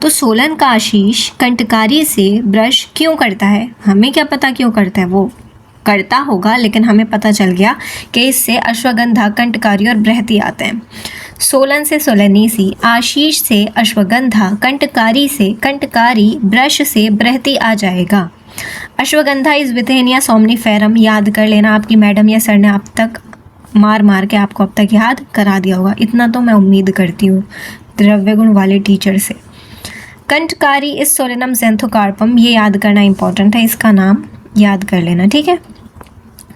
तो सोलन का आशीष कंटकारी से ब्रश क्यों करता है, हमें क्या पता क्यों करता है, वो करता होगा, लेकिन हमें पता चल गया कि इससे अश्वगंधा, कंटकारी और बृहति आते हैं। सोलन से सोलनेसी, आशीष से अश्वगंधा, कंटकारी से कंटकारी, ब्रश से बृहति आ जाएगा। अश्वगंधा इज विथेनिया सोमनीफेरम, याद कर लेना, आपकी मैडम या सर ने आप तक मार के आपको अब तक याद करा दिया होगा, इतना तो मैं उम्मीद करती हूँ द्रव्य गुण वाले टीचर से। कंटकारी इस सोलेनम ज़ेंथोकार्पम, ये याद करना इंपॉर्टेंट है, इसका नाम याद कर लेना, ठीक है,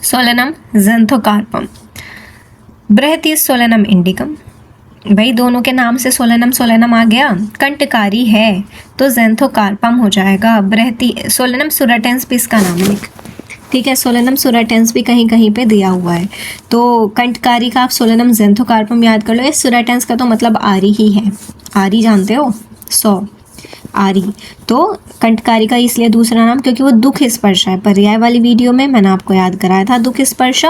सोलेनम ज़ेंथोकार्पम। बृहति सोलेनम इंडिकम, भाई दोनों के नाम से सोलेनम आ गया। कंटकारी है तो ज़ेंथोकार्पम हो जाएगा। बृहति सोलेनम सुराटेंस भी इसका नाम है, ठीक है, सोलेनम सुराटेंस भी कहीं कहीं पे दिया हुआ है। तो कंटकारी का आप सोलेनम ज़ेंथोकार्पम याद कर लो। इस सुराटेंस का तो मतलब आरी ही है, आरी जानते हो, 100 आरी। तो कंटकारी का इसलिए दूसरा नाम क्योंकि वो दुख स्पर्श है, पर्याय वाली वीडियो में मैंने आपको याद कराया था दुख स्पर्श,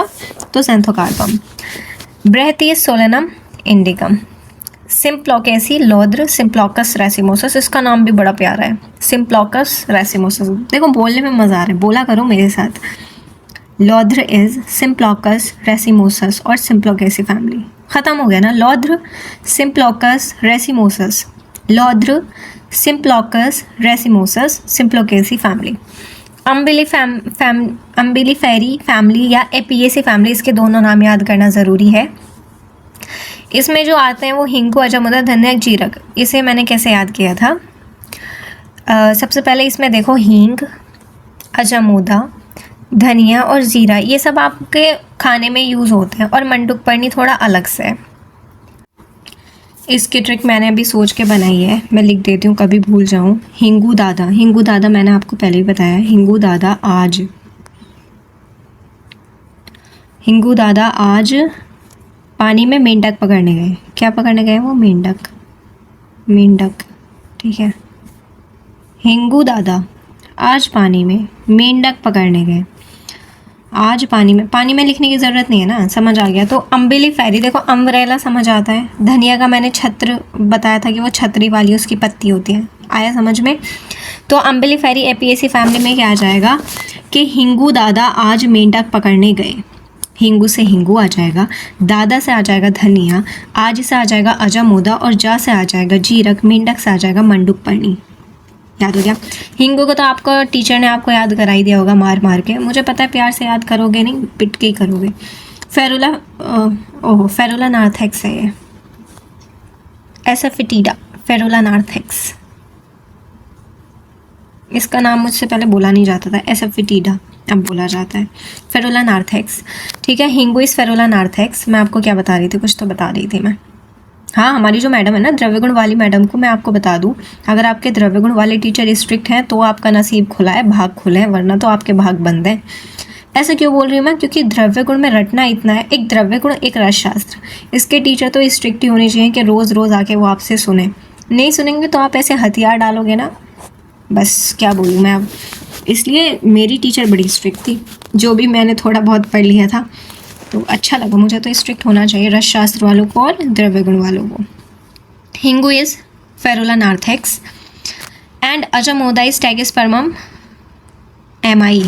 तो ज़ेंथोकार्पम। बृहति सोलेनम इंडिकम। सिम्प्लोकेसी लौद्र, सिम्प्लोकस रेसिमोसस, इसका नाम भी बड़ा प्यारा है, सिम्प्लोकस रेसिमोसस। देखो बोलने में मज़ा आ रहा है, बोला करो मेरे साथ। लौद्र इज सिम्प्लोकस रेसिमोसस और सिम्प्लोकेसी फैमिली, ख़त्म हो गया ना। लौद्र सिम्प्लोकस रेसिमोसस, लौद्र सिम्प्लोकस रेसिमोसस, सिम्प्लोकेसी फैमिली। अम्बिलिफेरी फैमिली या एपिएसी फैमिली, इसके दोनों नाम याद करना ज़रूरी है। इसमें जो आते हैं वो हिंगू, अजमुदा, धनिया, जीरक। इसे मैंने कैसे याद किया था, सबसे पहले इसमें देखो हींग, अजमुदा, धनिया और जीरा, ये सब आपके खाने में यूज़ होते हैं, और मंडुक पर्णी थोड़ा अलग से है। इसकी ट्रिक मैंने अभी सोच के बनाई है, मैं लिख देती हूँ कभी भूल जाऊँ। हिंगू दादा मैंने आपको पहले ही बताया, हिंगू दादा आज पानी में मेंढक पकड़ने गए। क्या पकड़ने गए वो, मेंढक। मेंढक, ठीक है। हिंगू दादा आज पानी में मेंढक पकड़ने गए। आज पानी में लिखने की ज़रूरत नहीं है ना, समझ आ गया। तो अम्बिलीफेरी, देखो अम्ब्रेला समझ आता है। धनिया का मैंने छत्र बताया था कि वो छतरी वाली उसकी पत्ती होती है, आया समझ में। तो अम्बिलीफेरी एपिएसी फैमिली में क्या आ जाएगा कि हिंगू दादा आज मेंढक पकड़ने गए। हिंगू से हिंगू आ जाएगा, दादा से आ जाएगा धनिया, आज से आ जाएगा अजामोदा और जा से आ जाएगा जीरक, मेंढक से आ जाएगा मंडूकपर्णी। याद हो गया। हिंगू को तो आपको टीचर ने आपको याद करा ही दिया होगा मार मार के, मुझे पता है प्यार से याद करोगे नहीं, पिट के ही करोगे। फेरुला, ओह फेरुला नार्थेक्स है ये, एसाफिटिडा, फेरुला नार्थेक्स। इसका नाम मुझसे पहले बोला नहीं जाता था, एसाफिटिडा अब बोला जाता है, फेरुला नार्थेक्स, ठीक है। हिंगू इस फेरुला नार्थेक्स। मैं आपको क्या बता रही थी, कुछ तो बता रही थी मैं। हाँ, हमारी जो मैडम है ना द्रव्य गुण वाली मैडम को मैं आपको बता दूं, अगर आपके द्रव्य गुण वाले टीचर स्ट्रिक्ट हैं तो आपका नसीब खुला है, भाग खुले हैं, वरना तो आपके भाग बंद हैं। ऐसा क्यों बोल रही हूँ मैं, क्योंकि द्रव्य गुण में रटना इतना है, एक द्रव्य गुण एक रसशास्त्र, इसके टीचर तो स्ट्रिक्ट ही होने चाहिए कि रोज़ रोज़ आके वो आपसे सुने। नहीं सुनेंगे तो आप ऐसे हथियार डालोगे ना, बस क्या बोलूँ मैं अब। इसलिए मेरी टीचर बड़ी स्ट्रिक्ट थी, जो भी मैंने थोड़ा बहुत पढ़ लिया था तो अच्छा लगा मुझे। तो स्ट्रिक्ट होना चाहिए रसशास्त्र वालों को और द्रव्य गुण वालों को। हिंगू इज फेरुला नार्थेक्स एंड अजामोदा is Trachyspermum ammi,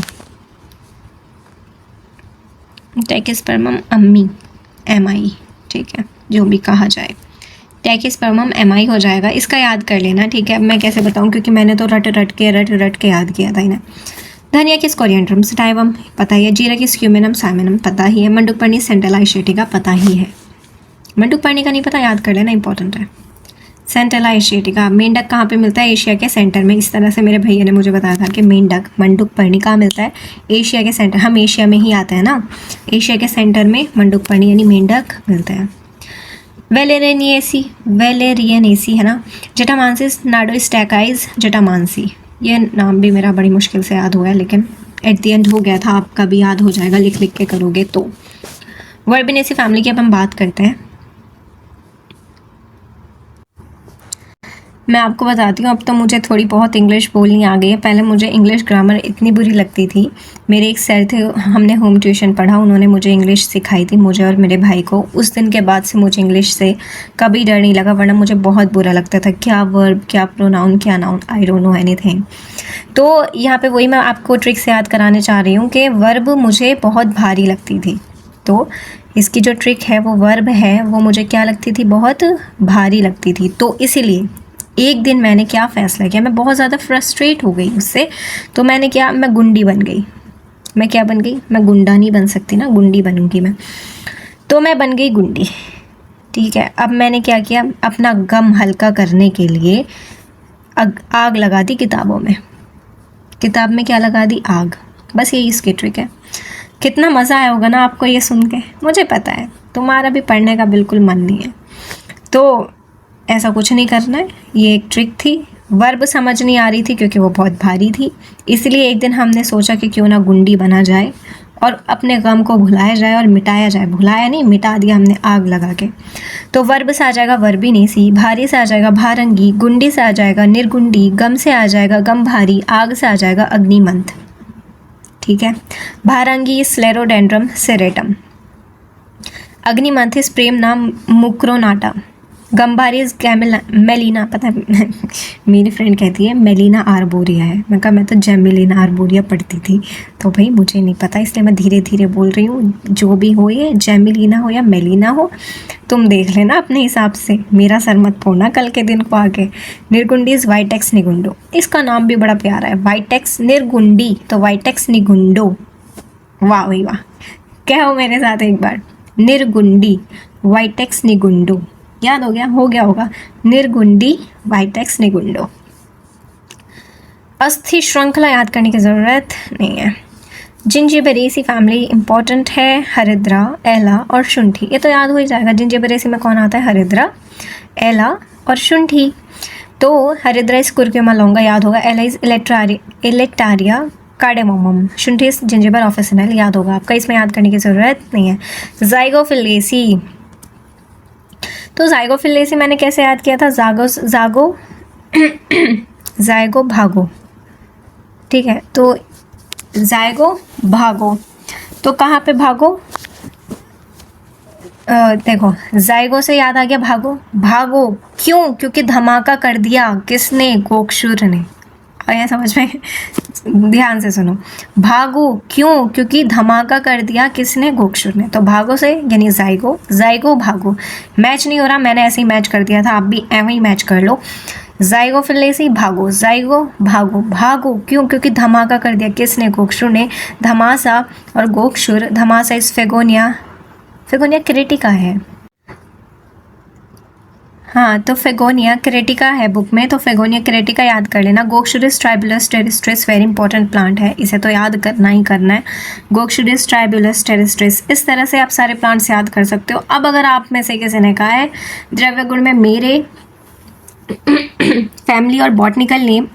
Trachyspermum ammi ammi, ठीक है, जो भी कहा जाए। टैगिस्पर्मम एमाई हो जाएगा, इसका याद कर लेना, ठीक है। अब मैं कैसे बताऊं, क्योंकि मैंने तो रट रट के याद किया था इन्हें। धनिया किस कोरिएंड्रम सटाइवम पता ही है, जीरा किस क्यूमिनम साइमिनम पता ही है, मंडूकपर्णी सेंटेला एशियाटिका पता ही है। मंडूकपर्णी का नहीं पता, याद कर लेना, इंपॉर्टेंट है। सेंटेला एशियाटिका, मेंढक कहाँ पे मिलता है, एशिया के सेंटर में। इस तरह से मेरे भैया ने मुझे बताया था कि मेंढक मंडूकपर्णी कहाँ मिलता है, एशिया के सेंटर। हम एशिया में ही आते हैं ना, एशिया के सेंटर में मंडूकपर्णी यानी मेंढक मिलता है। वेलेरियनेसी है ना, जटामांसिस नाडोस्टैकाइज जटामांसी, ये नाम भी मेरा बड़ी मुश्किल से याद हुआ है, लेकिन एट द एंड हो गया था, आपका भी याद हो जाएगा लिख लिख के करोगे तो। वर्बिनेसी फैमिली की अब हम बात करते हैं। मैं आपको बताती हूँ, अब तो मुझे थोड़ी बहुत इंग्लिश बोलनी आ गई है। पहले मुझे इंग्लिश ग्रामर इतनी बुरी लगती थी। मेरे एक सर थे, हमने होम ट्यूशन पढ़ा, उन्होंने मुझे इंग्लिश सिखाई थी, मुझे और मेरे भाई को। उस दिन के बाद से मुझे इंग्लिश से कभी डर नहीं लगा, वरना मुझे बहुत बुरा लगता था, क्या वर्ब, क्या प्रोनाउन, क्या noun, I don't know anything. तो यहाँ पे वही मैं आपको ट्रिक से याद कराने चाह रही हूँ कि वर्ब मुझे बहुत भारी लगती थी। तो इसकी जो ट्रिक है वो वर्ब है, वो मुझे क्या लगती थी, बहुत भारी लगती थी। तो इसीलिए एक दिन मैंने क्या फ़ैसला किया, मैं बहुत ज़्यादा फ्रस्ट्रेट हो गई उससे, तो मैंने क्या, मैं गुंडी बन गई। मैं क्या बन गई, मैं गुंडा नहीं बन सकती ना, गुंडी बनूंगी मैं। तो मैं बन गई गुंडी, ठीक है। अब मैंने क्या किया, अपना गम हल्का करने के लिए आग लगा दी किताबों में। किताब में क्या लगा दी, आग। बस यही इसकी ट्रिक है। कितना मज़ा आया होगा ना आपको ये सुन के, मुझे पता है तुम्हारा भी पढ़ने का बिल्कुल मन नहीं है, तो ऐसा कुछ नहीं करना है। ये एक ट्रिक थी। वर्ब समझ नहीं आ रही थी क्योंकि वो बहुत भारी थी, इसलिए एक दिन हमने सोचा कि क्यों ना गुंडी बना जाए और अपने गम को भुलाया जाए और मिटाया जाए। भुलाया नहीं, मिटा दिया हमने आग लगा के। तो वर्ब से आ जाएगा वर्बिनेसी, भारी से आ जाएगा भारंगी, गुंडी से आ जाएगा निर्गुंडी, गम से आ जाएगा गम भारी, आग से आ जाएगा अग्निमंथ, ठीक है। भारंगी स्लेरोडेंड्रम सेरेटम, अग्निमंथ प्रेम नाम मुक्रोनाटा, गंभारी मेलिना, पता है मेरी फ्रेंड कहती है मेलिना आर्बोरिया है, मैं कहा मैं तो जेमिलिना आर्बोरिया पढ़ती थी, तो भाई मुझे नहीं पता, इसलिए मैं धीरे धीरे बोल रही हूँ। जो भी हो, ये जेमिलिना हो या मेलिना हो, तुम देख लेना अपने हिसाब से, मेरा सर मत फोड़ना कल के दिन को आके। निर्गुंडीज वाइटेक्स निगुंडो, इसका नाम भी बड़ा प्यारा है, वाइटेक्स निर्गुंडी तो वाइटेक्स निगुंडो, वाह भाई वाह। कहो मेरे साथ एक बार, निर्गुंडी वाइटेक्स निगुंडो, याद हो गया होगा, निर्गुंडी वाइटेक्स निगुंडो। अस्थि श्रृंखला याद करने की ज़रूरत नहीं है। जिंजिबेरेसी फैमिली इंपॉर्टेंट है, हरिद्रा, एला और शुंठी, ये तो याद हो ही जाएगा। जिंजिबेरेसी में कौन आता है, हरिद्रा, एला और शुंठी। तो हरिद्रा इस कुर्क्यूमा लौंगा याद होगा, एला इज इलेक्टारिया कार्डेमोमम, शुंठी इज जिंजिबर ऑफिसिनल याद होगा आपका, इसमें याद करने की ज़रूरत नहीं है। जाइगोफिलेसी, तो जाइगोफिलेसी मैंने कैसे याद किया था, जाइगो भागो, ठीक है। तो जाइगो भागो, तो कहाँ पे भागो, देखो जाइगो से याद आ गया भागो, भागो क्यों, क्योंकि धमाका कर दिया किसने, गोक्षुर ने। आया समझ में, ध्यान से सुनो, भागो क्यों, क्योंकि धमाका कर दिया किसने, गोक्षुर ने। तो भागो से यानी जाइगो, जाइगो भागो। मैच नहीं हो रहा, मैंने ऐसे ही मैच कर दिया था, आप भी ऐसे ही मैच कर लो। जाइगोफिलेसी भागो, जाइगो भागो, भागो क्यों, क्योंकि धमाका कर दिया किसने, गोक्षुर ने। धमासा और गोक्षुर, धमासा इस फेगोनिया, फेगोनिया क्रेटिका है। हाँ, तो फेगोनिया क्रेटिका है बुक में, तो फेगोनिया क्रेटिका याद कर लेना। गोक्षुरिस ट्राइबुलस टेरिस्ट्रिस वेरी इंपॉर्टेंट प्लांट है, इसे तो याद करना ही करना है। गोक्षुरिस ट्राइबुलस टेरिस्ट्रिस, इस तरह से आप सारे प्लांट्स याद कर सकते हो। अब अगर आप में से किसी ने कहा है द्रव्य गुण में मेरे फैमिली और बॉटनिकल नेम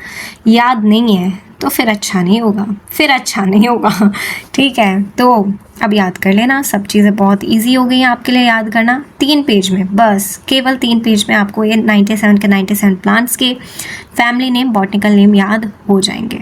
याद नहीं है, तो फिर अच्छा नहीं होगा, फिर अच्छा नहीं होगा। ठीक है, तो अब याद कर लेना, सब चीज़ें बहुत इजी हो गई हैं आपके लिए याद करना। 3 पेज में, बस केवल 3 पेज में आपको ये 97 के 97 प्लांट्स के फैमिली नेम, बॉटनिकल नेम याद हो जाएंगे।